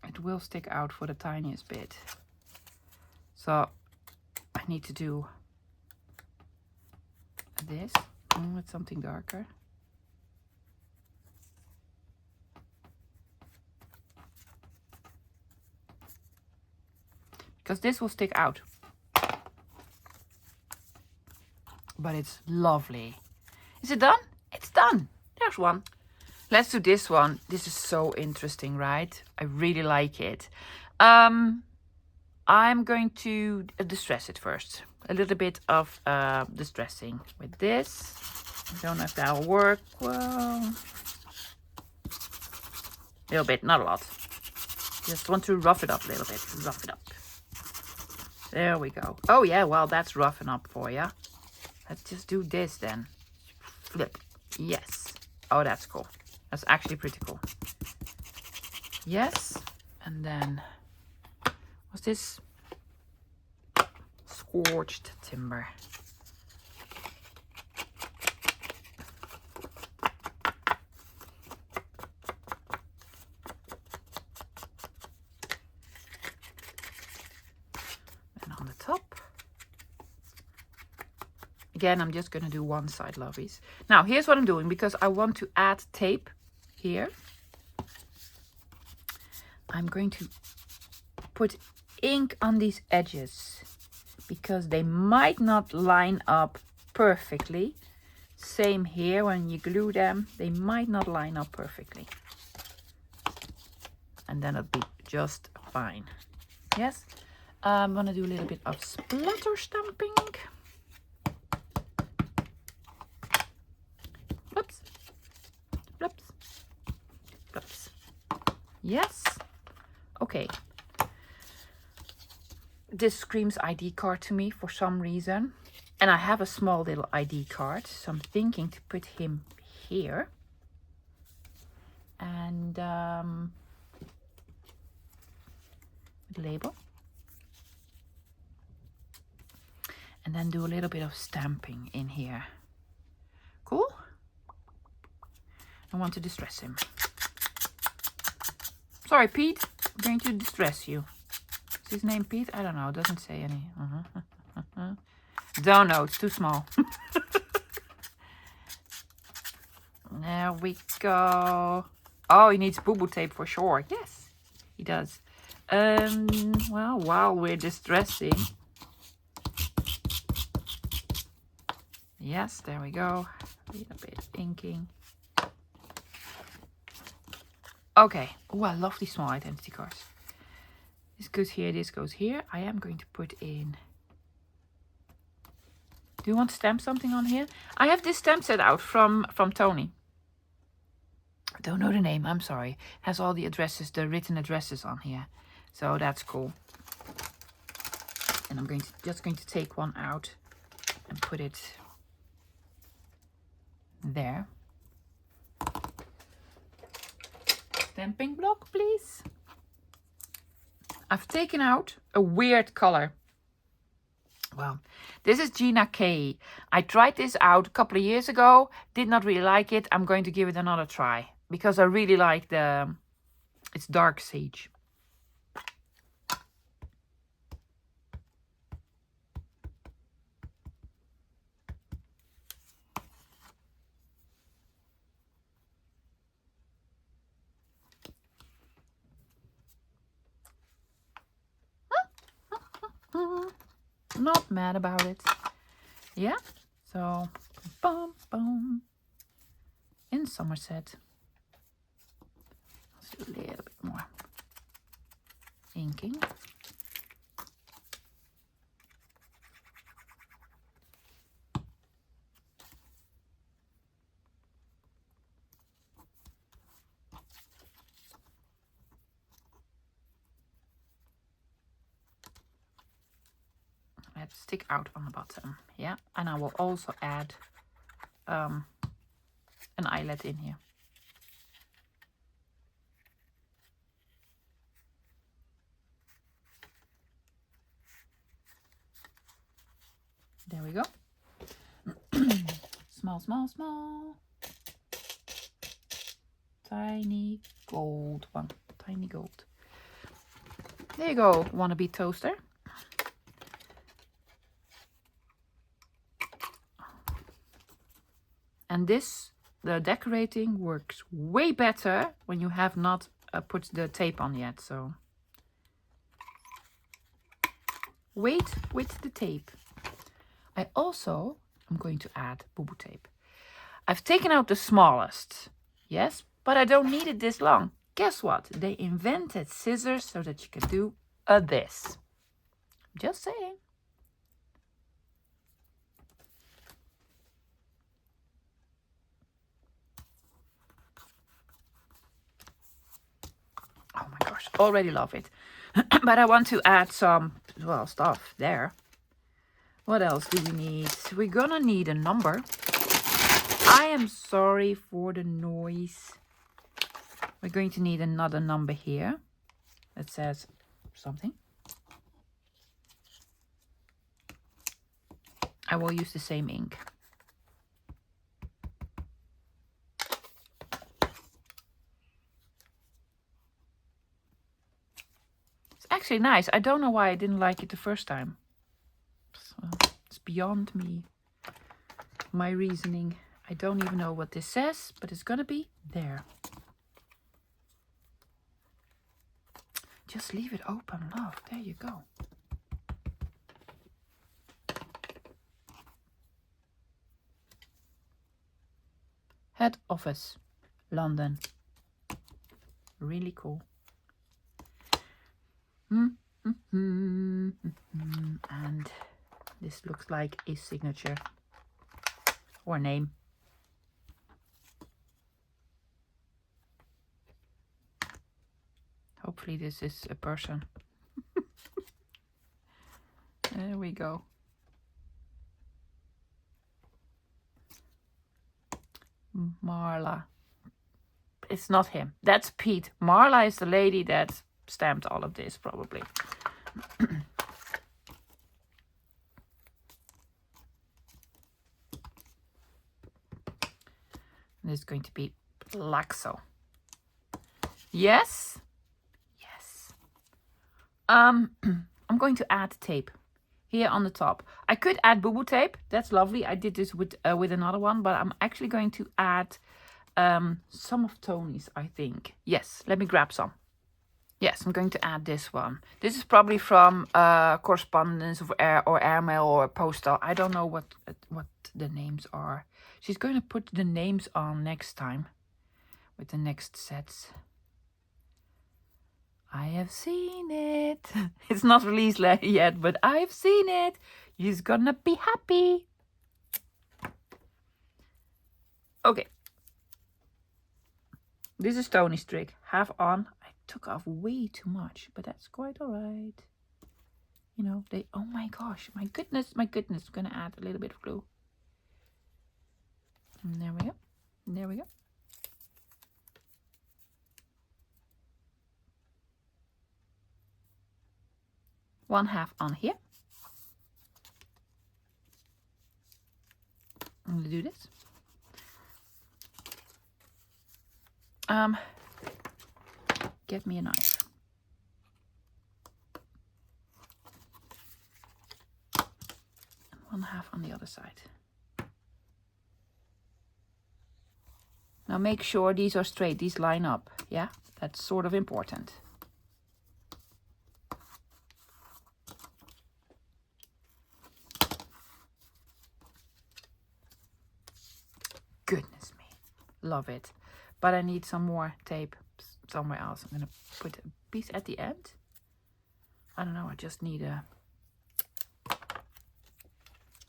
It will stick out for the tiniest bit. So I need to do this with something darker. Because this will stick out. But it's lovely. Is it done? It's done. There's one. Let's do this one. This is so interesting, right? I really like it. I'm going to distress it first. A little bit of distressing with this. I don't know if that'll work. Well, a little bit, not a lot. Just want to rough it up a little bit. Rough it up. There we go. Oh yeah, well, that's roughing up for you. Let's just do this then. Flip. Yes. Oh, that's cool. That's actually pretty cool. Yes. And then, what's this? Scorched timber. And on the top, Again, I'm just going to do one side, lovies. Now, here's what I'm doing, because I want to add tape here. I'm going to put ink on these edges, because they might not line up perfectly. Same here, when you glue them, they might not line up perfectly. And then it'll be just fine. Yes, I'm gonna do a little bit of splatter stamping. Whoops, whoops, whoops. Yes, okay. This screams ID card to me for some reason. And I have a small little ID card, so I'm thinking to put him here. And label. And then do a little bit of stamping in here. Cool? I want to distress him. Sorry, Pete. I'm going to distress you. Is his name Pete? I don't know. It doesn't say any. Don't know. It's too small. There we go. Oh, he needs boo-boo tape for sure. Yes, he does. Well, while we're distressing. Yes, there we go. A little bit of inking. Okay. Oh, I love these small identity cards. This goes here, this goes here. I am going to put in... Do you want to stamp something on here? I have this stamp set out from Tony. I don't know the name, I'm sorry. It has all the addresses, the written addresses on here. So that's cool. And I'm just going to take one out and put it there. Stamping block, please. I've taken out a weird color. Well, this is Gina K. I tried this out a couple of years ago. Did not really like it. I'm going to give it another try. Because I really like it's dark sage. Not mad about it. Yeah, so boom, boom. In Somerset. Let's do a little bit more inking. Let's stick out on the bottom, yeah. And I will also add an eyelet in here. There we go. Small, small, small. Tiny gold one. Tiny gold. There you go, wannabe toaster. And the decorating works way better when you have not put the tape on yet. So wait with the tape. I also am going to add boo-boo tape. I've taken out the smallest, yes, but I don't need it this long. Guess what? They invented scissors so that you can do this. Just saying. Oh my gosh, already love it. But I want to add some, well, stuff there. What else do we need? We're gonna need a number. I am sorry for the noise. We're going to need another number here that says something. I will use the same ink. It's actually nice. I don't know why I didn't like it the first time. It's beyond me. my reasoning. I don't even know what this says, but it's gonna be there. Just leave it open, love. There you go. Head office, London. Really cool. And this looks like a signature or name. Hopefully this is a person. There we go. Marla. It's not him. That's Pete. Marla is the lady that stamped all of this, probably. This is going to be Laxo. Yes. Yes. I'm going to add tape here on the top. I could add boo-boo tape. That's lovely. I did this with another one, but I'm actually going to add some of Tony's, I think. Yes, let me grab some. Yes, I'm going to add this one. This is probably from correspondence or airmail or postal. I don't know what the names are. She's going to put the names on next time with the next sets. I have seen it. It's not released yet, but I've seen it. You're gonna be happy. Okay. This is Tony's trick. Have on. I took off way too much, but that's quite all right. You know, oh my gosh, my goodness. I'm gonna add a little bit of glue. And there we go. There we go. One half on here. I'm gonna do this. Get me a knife. One half on the other side. Now make sure these are straight, these line up. Yeah, that's sort of important. Goodness me, love it. But I need some more tape somewhere else. I'm gonna put a piece at the end. I don't know, I just need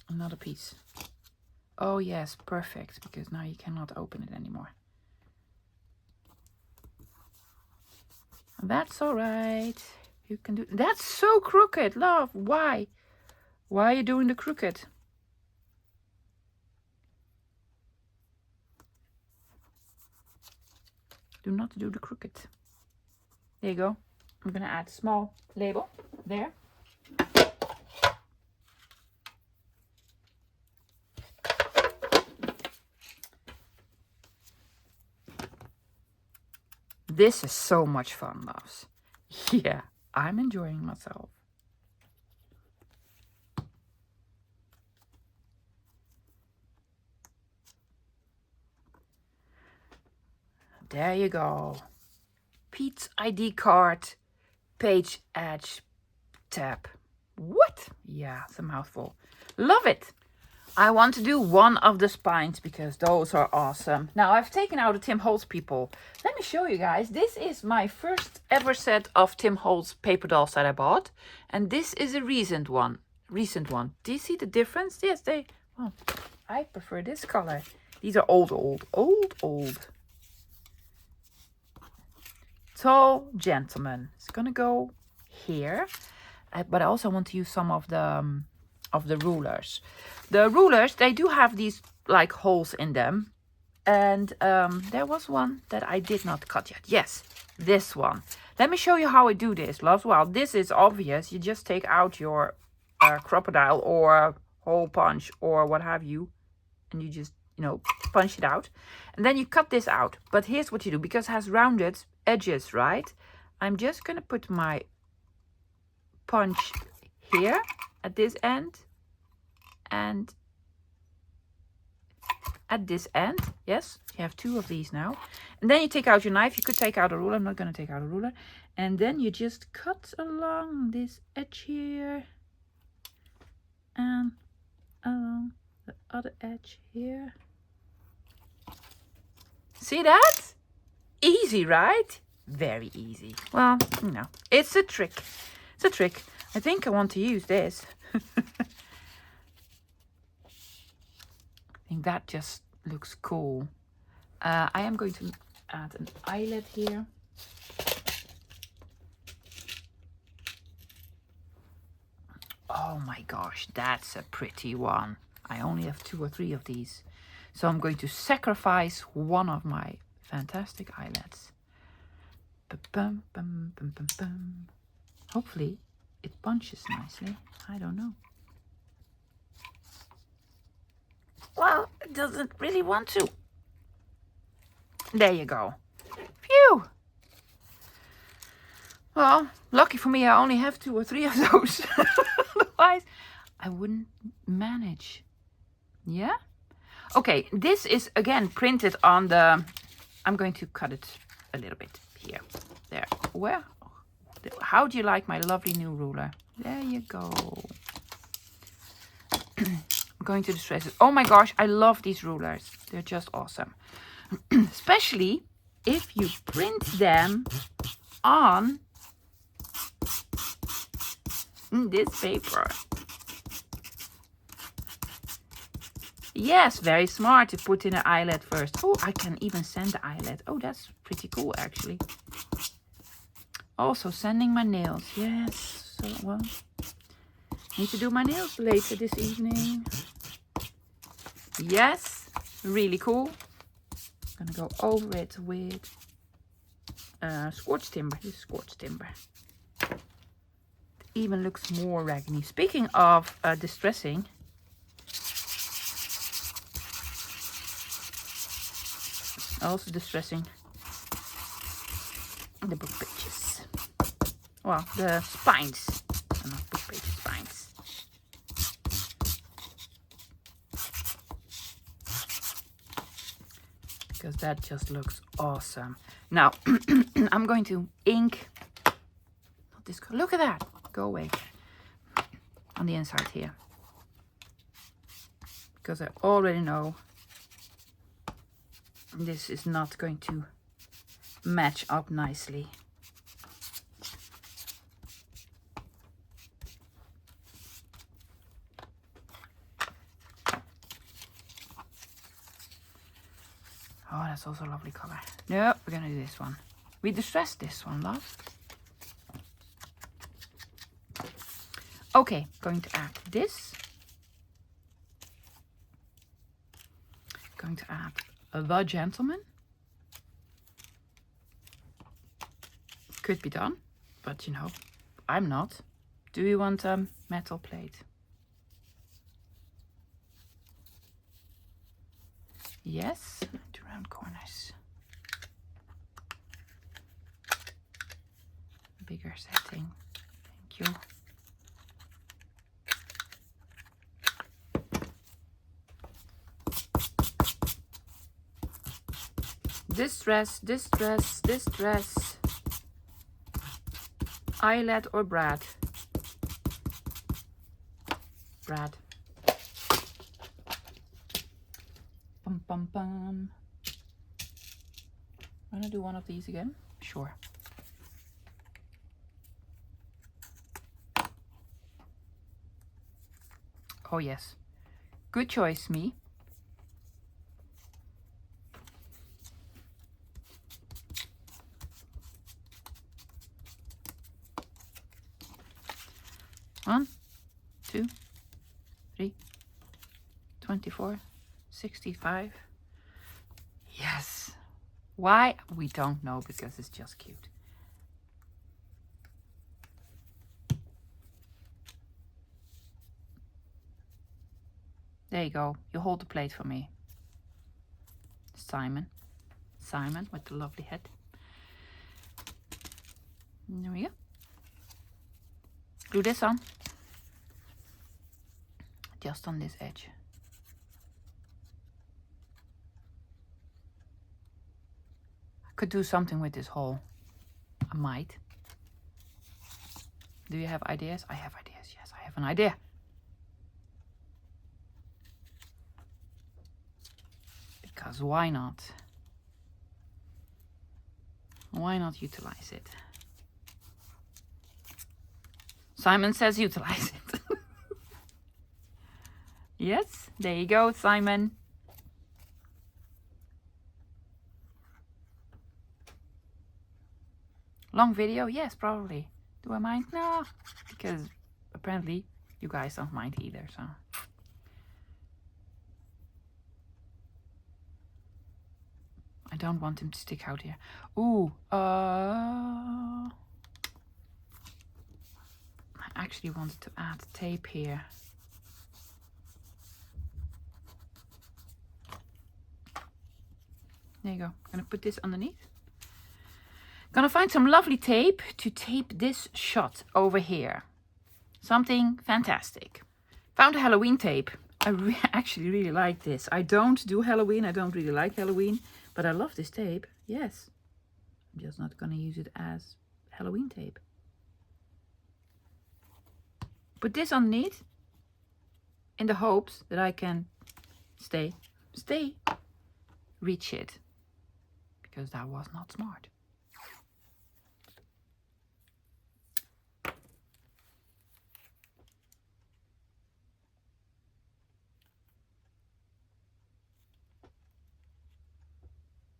another piece. Oh yes, perfect, because now you cannot open it anymore. That's all right. You can do. That's so crooked, love. Why? Why are you doing the crooked? Do not do the crooked. There you go. I'm gonna add a small label there. This is so much fun, loves. Yeah, I'm enjoying myself. There you go. Pete's ID card, page edge tab. What? Yeah, it's a mouthful. Love it. I want to do one of the spines because those are awesome. Now I've taken out the Tim Holtz people. Let me show you guys. This is my first ever set of Tim Holtz paper dolls that I bought. And this is a recent one. Do you see the difference? Yes, well, I prefer this color. These are old. Tall gentleman. It's gonna go here. But I also want to use some of the rulers. The rulers, they do have these like holes in them. And there was one that I did not cut yet. Yes, this one. Let me show you how I do this, loves. Well, this is obvious. You just take out your crocodile or hole punch or what have you. And you just, punch it out. And then you cut this out. But here's what you do. Because it has rounded edges, right? I'm just going to put my punch here at this end. And at this end. Yes, you have 2 of these now. And then you take out your knife. You could take out a ruler. I'm not going to take out a ruler. And then you just cut along this edge here. And along the other edge here. See that? Easy, right? Very easy. Well, no, it's a trick. It's a trick. I think I want to use this. I think that just looks cool. I am going to add an eyelet here. Oh my gosh, that's a pretty one. I only have 2 or 3 of these. So I'm going to sacrifice one of my fantastic eyelets. Ba-bum, bum, bum, bum, bum. Hopefully it punches nicely. I don't know. Well, it doesn't really want to. There you go. Phew. Well, lucky for me, I only have 2 or 3 of those. Otherwise, I wouldn't manage. Yeah? Okay, this is again printed on the... I'm going to cut it a little bit here. There. Where? How do you like my lovely new ruler? There you go. I'm going to distress it. Oh my gosh, I love these rulers. They're just awesome. Especially if you print them on this paper. Yes, very smart to put in an eyelet first. Oh, I can even send the eyelet. Oh, that's pretty cool actually. Also sending my nails. Yes, so well. Need to do my nails later this evening. Yes, really cool. Gonna go over it with scorch timber. This is scorch timber. It even looks more raggedy. Speaking of distressing, also distressing the book pages. Well, the spines. Not book pages, spines. Because that just looks awesome. Now, I'm going to ink. Not this. Look at that. Go away. On the inside here. Because I already know this is not going to match up nicely. Oh, that's also a lovely color. No, we're gonna do this one. We distressed this one, love. Okay, going to add this. Going to add The Gentleman. Could be done, but you know, I'm not. Do you want a metal plate? Yes, to round corners. Bigger setting. Thank you. Distress, distress, distress. Eyelet or Brad? Brad. Bum bum bum. Wanna do one of these again? Sure. Oh yes. Good choice, me. One, 2, 3, 24, 65. Yes. Why? We don't know, because it's just cute. There you go. You hold the plate for me. Simon. Simon with the lovely head. And there we go. Glue this on. Just on this edge. Could do something with this hole. I might. Do you have ideas? I have ideas. Yes, I have an idea. Because why not? Why not utilize it? Simon says utilize it. Yes, there you go, Simon. Long video? Yes, probably. Do I mind? No, because apparently you guys don't mind either, so. I don't want him to stick out here. Ooh, I actually wanted to add tape here. There you go. I'm gonna put this underneath. Gonna find some lovely tape to tape this shot over here. Something fantastic. Found a Halloween tape. I actually really like this. I don't do Halloween. I don't really like Halloween, but I love this tape. Yes. I'm just not gonna use it as Halloween tape. Put this underneath in the hopes that I can reach it. Because that was not smart.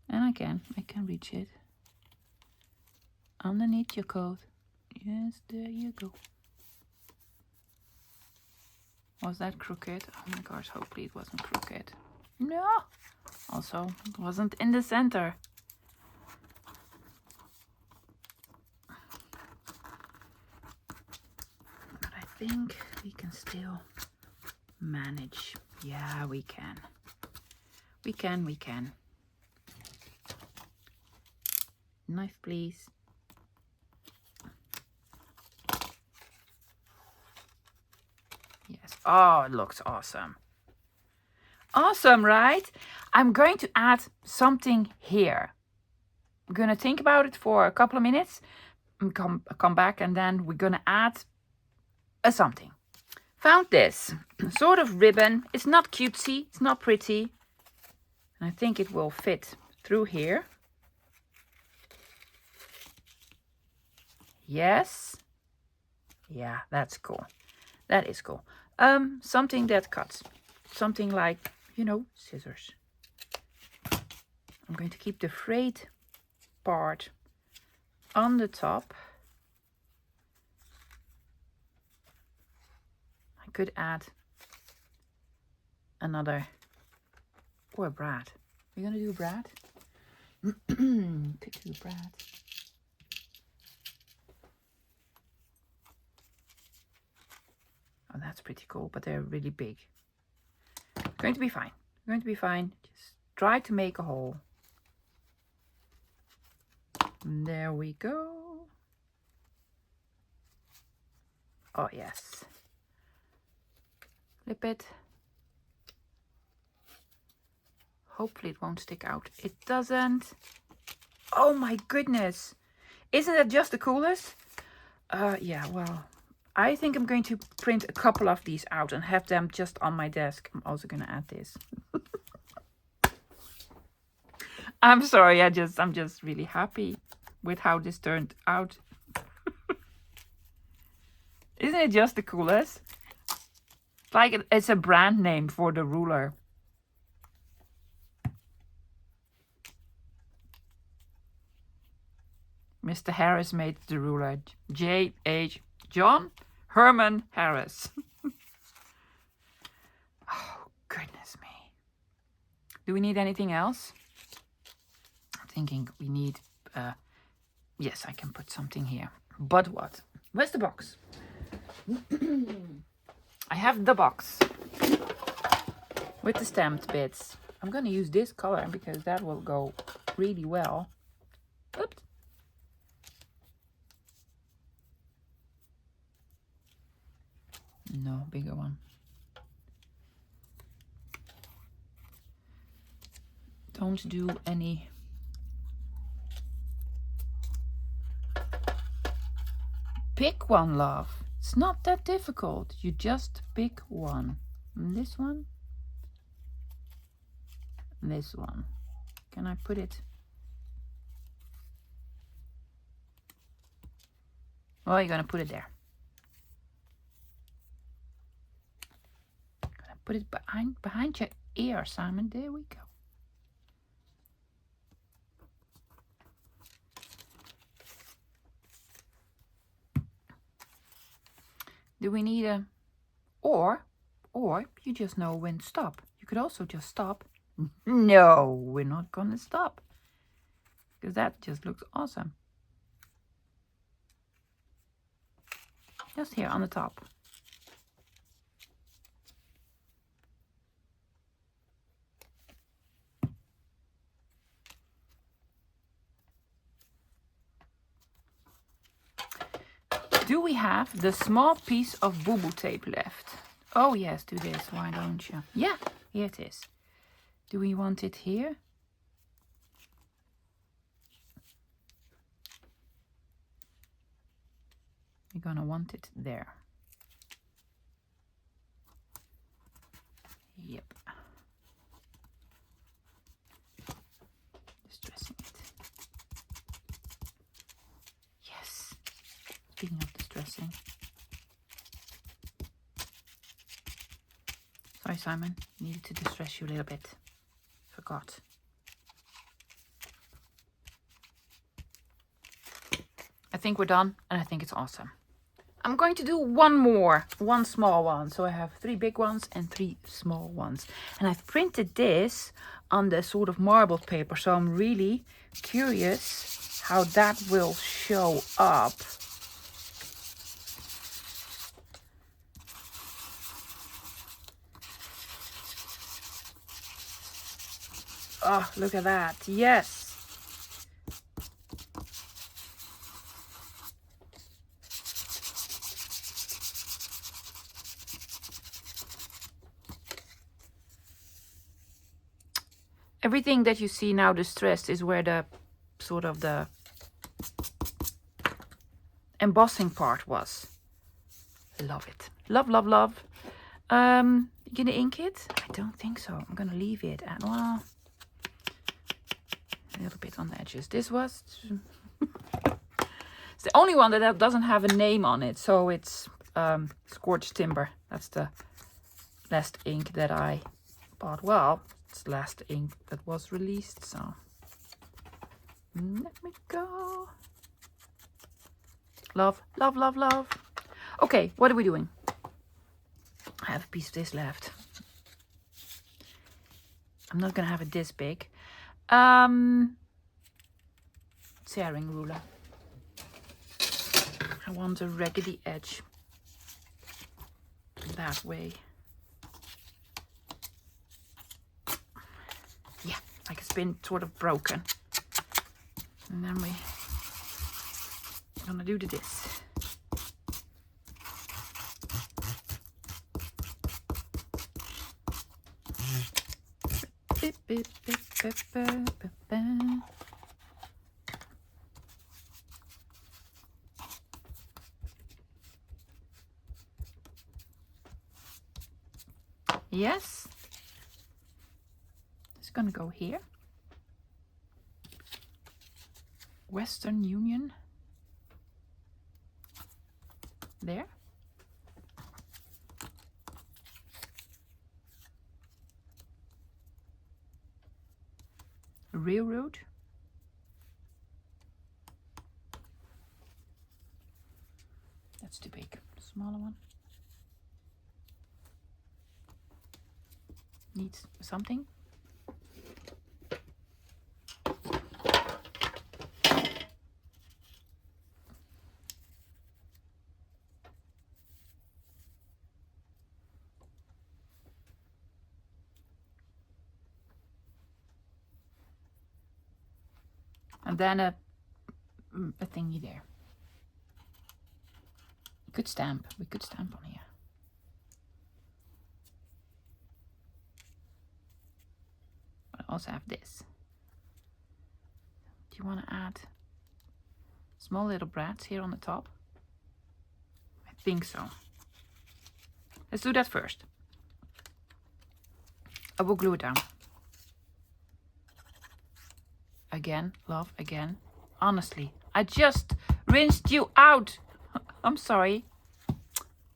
And I can reach it. Underneath your coat. Yes, there you go. Was that crooked? Oh my gosh, hopefully it wasn't crooked. No! Also, it wasn't in the center. But I think we can still manage. Yeah, we can. We can. Knife, please. Yes. Oh, it looks awesome. Awesome, right? I'm going to add something here. I'm going to think about it for a couple of minutes and come back, and then we're going to add a something. Found this sort of ribbon. It's not cutesy. It's not pretty. And I think it will fit through here. Yes. Yeah, that's cool. That is cool. Something that cuts. Something like, you know, scissors. I'm going to keep the frayed part on the top. I could add another, or a brad. Are you gonna do a brad? Could do a brad. Oh, that's pretty cool, but they're really big. Going to be fine. Going to be fine. Just try to make a hole. And there we go. Oh, yes. Flip it. Hopefully it won't stick out. It doesn't. Oh my goodness. Isn't that just the coolest? Yeah, well, I think I'm going to print a couple of these out and have them just on my desk. I'm also going to add this. I'm sorry, I'm just really happy with how this turned out. Isn't it just the coolest? Like it's a brand name for the ruler. Mr. Harris made the ruler. J.H. John Herman Harris. Oh, goodness me. Do we need anything else? I'm thinking we need... yes, I can put something here. But what? Where's the box? I have the box. With the stamped bits. I'm going to use this color because that will go really well. Oops. No, bigger one. Don't do any Pick one, love. It's not that difficult. You just pick one. And this one. And this one. Can I put it? Well, you're gonna put it there. Gonna put it behind your ear, Simon. There we go. Do we need a or you just know when to stop? You could also just stop. No, we're not gonna stop. Because that just looks awesome. Just here on the top. Do we have the small piece of boo-boo tape left? Oh yes, do this, why don't you? Yeah, here it is. Do we want it here? We're gonna want it there. Yep. Distressing it. Yes. Speaking of distressing. Sorry, Simon. Needed to distress you a little bit. Forgot. I think we're done, and I think it's awesome. I'm going to do one small one. So I have 3 big ones and 3 small ones. And I've printed this on the sort of marble paper. So I'm really curious how that will show up. Oh, look at that. Yes. Everything that you see now distressed is where the sort of the embossing part was. Love it. Love, love, love. You gonna ink it? I don't think so. I'm gonna leave it at, well, a little bit on the edges. This was it's the only one that doesn't have a name on it, so it's Scorched Timber. That's the last ink that I bought. Well, it's the last ink that was released, so let me go. Love, love, love, love. Okay, what are we doing? I have a piece of this left. I'm not gonna have it this big. Tearing ruler. I want a raggedy edge that way. Yeah, like it's been sort of broken. And then we're gonna do this. Yes, it's gonna go here. Western Union. There. Railroad. That's too big. The smaller one. Needs something. And then a thingy there. We could stamp on here. But I also have this. Do you want to add small little brats here on the top? think so. Let's do that first. I will glue it down. Again, love, again. Honestly, I just rinsed you out. I'm sorry.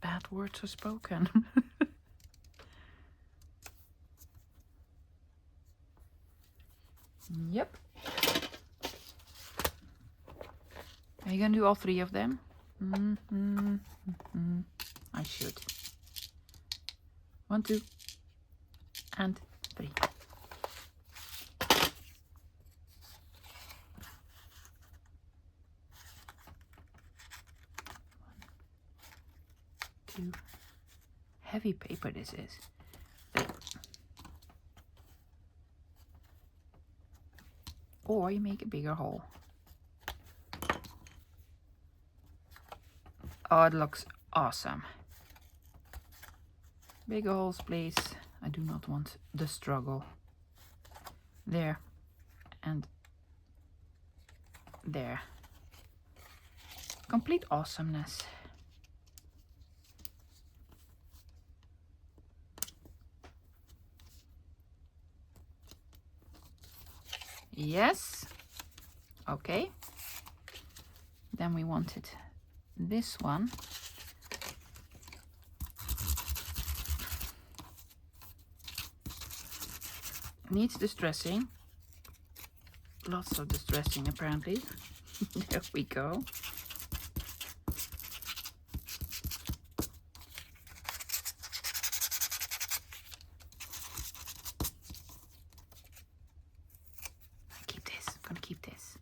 Bad words are spoken. Yep. Are you gonna do all 3 of them? I should. 1, 2, and 3. 2. Heavy paper this is. 3. Or you make a bigger hole. Oh, it looks awesome. Bigger holes, please. I do not want the struggle. There. And there. Complete awesomeness. Yes. Okay. Then we wanted this one. Needs distressing. Lots of distressing apparently. There we go. Keep this. I'm gonna keep this.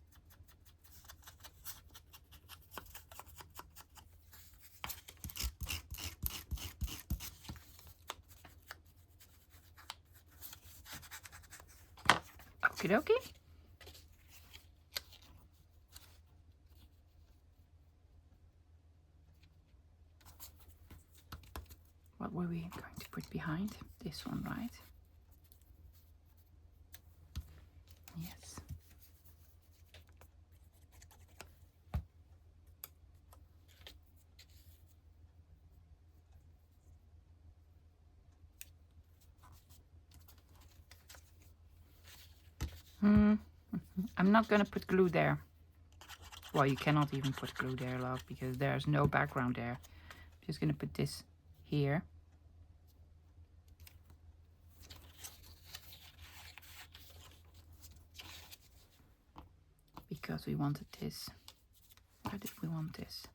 Okie dokie. What were we going to put behind? This one, right? Yes. I'm not gonna put glue there. Well, you cannot even put glue there, love, because there's no background there. I'm just gonna put this here. Because we wanted this. Where did we want this?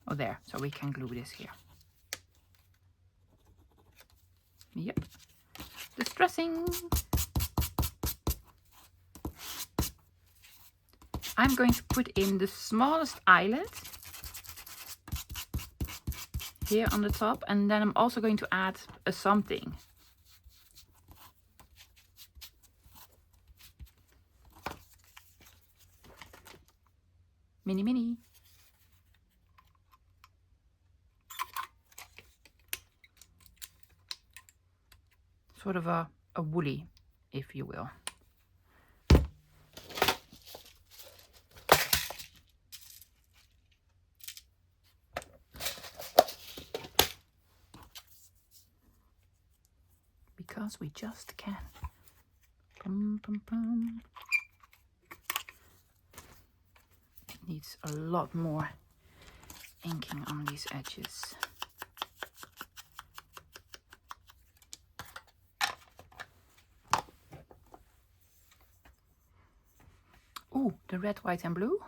Oh, there. So we can glue this here. Yep. Distressing. I'm going to put in the smallest eyelet here on the top, and then I'm also going to add a something. Mini, mini. Sort of a woolly, if you will. Because we just can. Pum, pum, pum. It needs a lot more inking on these edges. Ooh, the red, white and blue.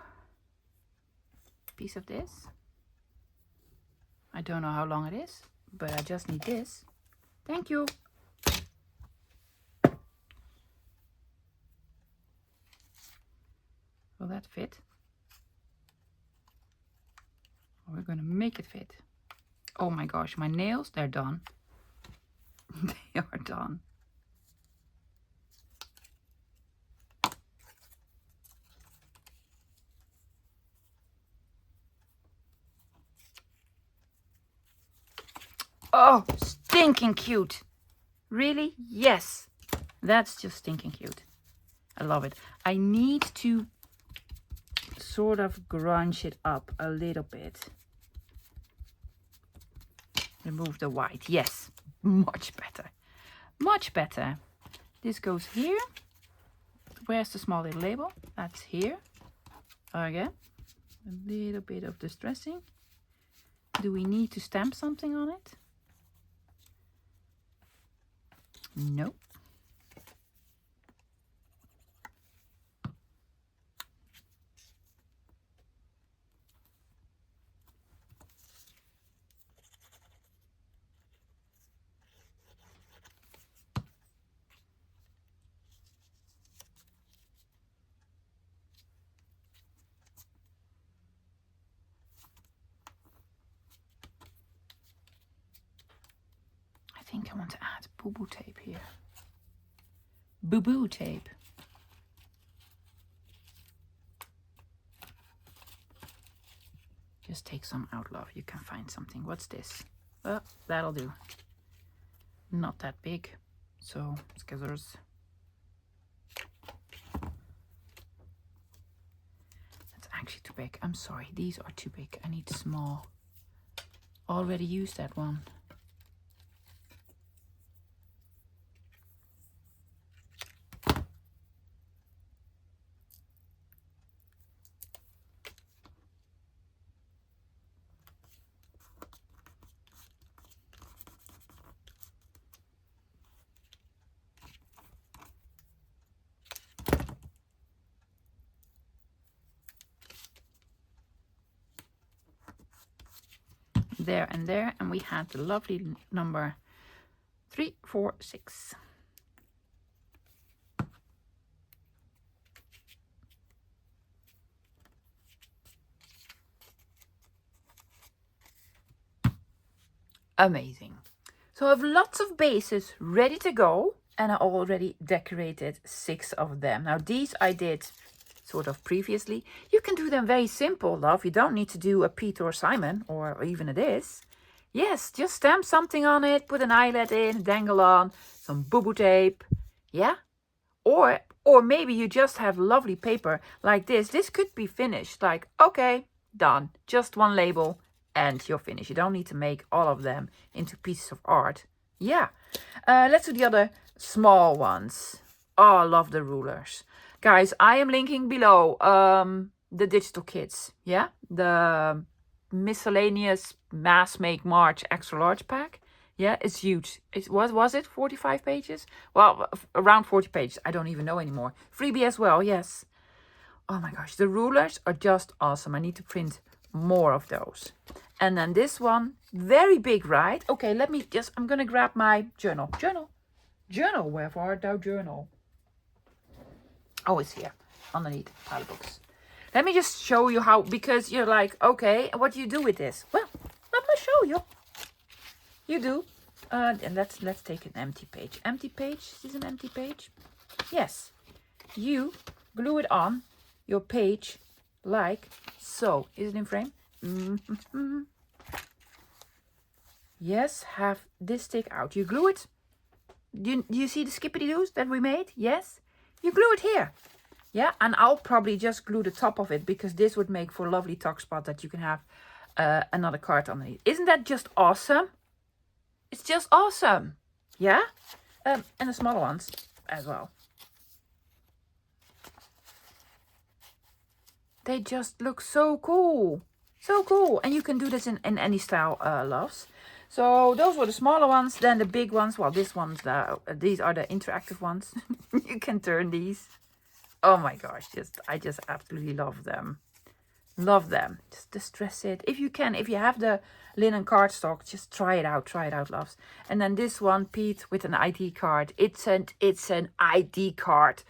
Piece of this. I don't know how long it is, but I just need this. Thank you. Will that fit? We're gonna make it fit. Oh my gosh, my nails, they're done. They are done. Oh, stinking cute. Really? Yes. That's just stinking cute. I love it. I need to sort of grunge it up a little bit. Remove the white. Yes, much better. Much better. This goes here. Where's the small little label? That's here. Again, a little bit of distressing. Do we need to stamp something on it? No. I think I want to add boo-boo tape here. Boo-boo tape. Just take some out, love. You can find something. What's this? Oh, that'll do. Not that big. So, scissors. That's actually too big. I'm sorry. These are too big. I need small. Already used that one. There and there, and we had the lovely number 3, 4, 6. Amazing. So I have lots of bases ready to go, and I already decorated 6 of them. Now these I did sort of previously. You can do them very simple, love. You don't need to do a Pete or Simon or even a this. Yes, just stamp something on it, put an eyelet in, dangle on, some boo-boo tape. Yeah? Or maybe you just have lovely paper like this. This could be finished. Like, okay, done. Just one label and you're finished. You don't need to make all of them into pieces of art. Yeah. Let's do the other small ones. Oh, I love the rulers. Guys, I am linking below the digital kits. Yeah, the miscellaneous mass make March extra large pack. Yeah, it's huge. It was it 45 pages? Well, around 40 pages. I don't even know anymore. Freebie as well. Yes. Oh my gosh, the rulers are just awesome. I need to print more of those. And then this one, very big, right? Okay, let me just. I'm gonna grab my journal. Journal. Where art thou, journal? Oh, it's here, underneath pile books. Let me just show you how, because you're like, okay, what do you do with this? Well, let me show you. You do. And let's take an empty page. Empty page? Is this an empty page? Yes. You glue it on your page like so. Is it in frame? Mm-hmm. Yes, have this stick out. You glue it. Do you see the skippity-doos that we made? Yes. You glue it here. Yeah, and I'll probably just glue the top of it because this would make for a lovely tuck spot that you can have another card underneath. Isn't that just awesome? It's just awesome. Yeah? And the smaller ones as well. They just look so cool. So cool. And you can do this in any style, loves. So those were the smaller ones. Then the big ones. Well, these are the interactive ones. You can turn these. Oh my gosh. I just absolutely love them. Love them. Just distress it. If you can, if you have the linen cardstock, just try it out. Try it out, loves. And then this one, Pete, with an ID card. It's an ID card.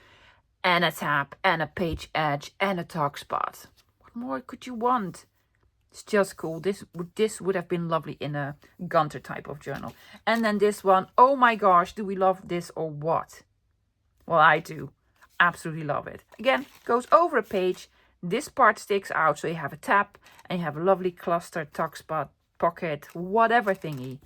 And a tab. And a page edge. And a tuck spot. What more could you want? It's just cool. This would have been lovely in a Gunter type of journal. And then this one. Oh my gosh. Do we love this or what? Well, I do. Absolutely love it. Again, goes over a page. This part sticks out. So you have a tab. And you have a lovely cluster, tuck spot, pocket, whatever thingy.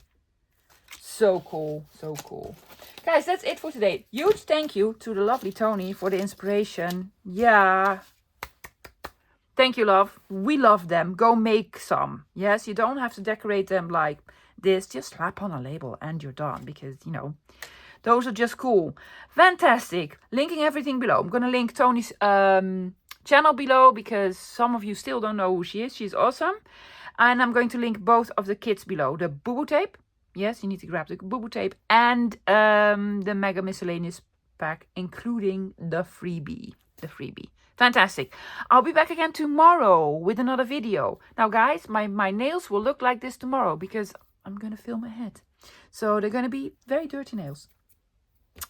So cool. So cool. Guys, that's it for today. Huge thank you to the lovely Tony for the inspiration. Yeah. Thank you, love. We love them. Go make some. Yes, you don't have to decorate them like this. Just slap on a label and you're done, because, you know, those are just cool. Fantastic. Linking everything below. I'm going to link Tony's channel below, because some of you still don't know who she is. She's awesome. And I'm going to link both of the kits below. The boo-boo tape. Yes, you need to grab the boo-boo tape. And the Mega Miscellaneous pack, including the freebie. Fantastic. I'll be back again tomorrow with another video. Now, guys, my nails will look like this tomorrow, because I'm going to film ahead. So they're going to be very dirty nails.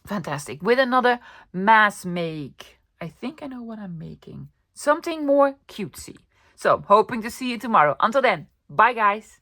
Fantastic. With another mass make. I think I know what I'm making. Something more cutesy. So, hoping to see you tomorrow. Until then, bye, guys.